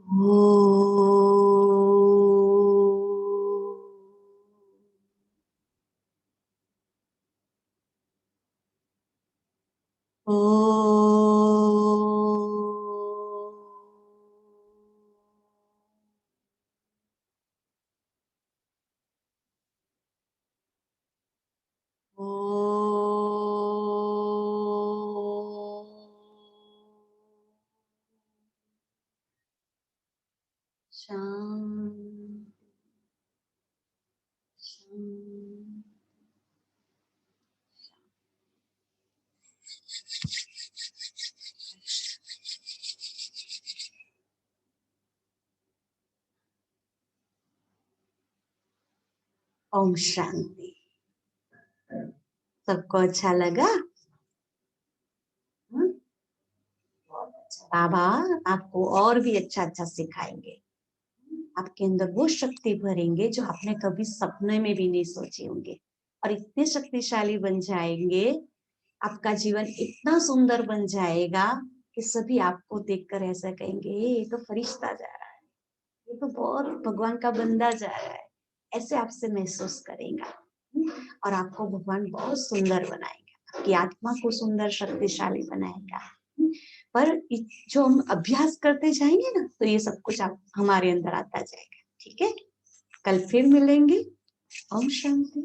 हूँ। शांति शांति। ओम शांति। सबको अच्छा लगा? बहुत अच्छा। बाबा आपको और भी अच्छा अच्छा सिखाएंगे, आपके अंदर वो शक्ति भरेंगे जो आपने कभी सपने में भी नहीं सोचे होंगे, और इतने शक्तिशाली बन जाएंगे, आपका जीवन इतना सुंदर बन जाएगा कि सभी आपको देखकर ऐसा कहेंगे, ये तो फरिश्ता जा रहा है, ये तो बहुत भगवान का बंदा जा रहा है, ऐसे आपसे महसूस करेगा। और आपको भगवान बहुत सुंदर बनाएगा, आपकी आत्मा को सुंदर शक्तिशाली बनाएगा। पर जो हम अभ्यास करते जाएंगे ना, तो ये सब कुछ आप हमारे अंदर आता जाएगा। ठीक है, कल फिर मिलेंगे। ओम शांति।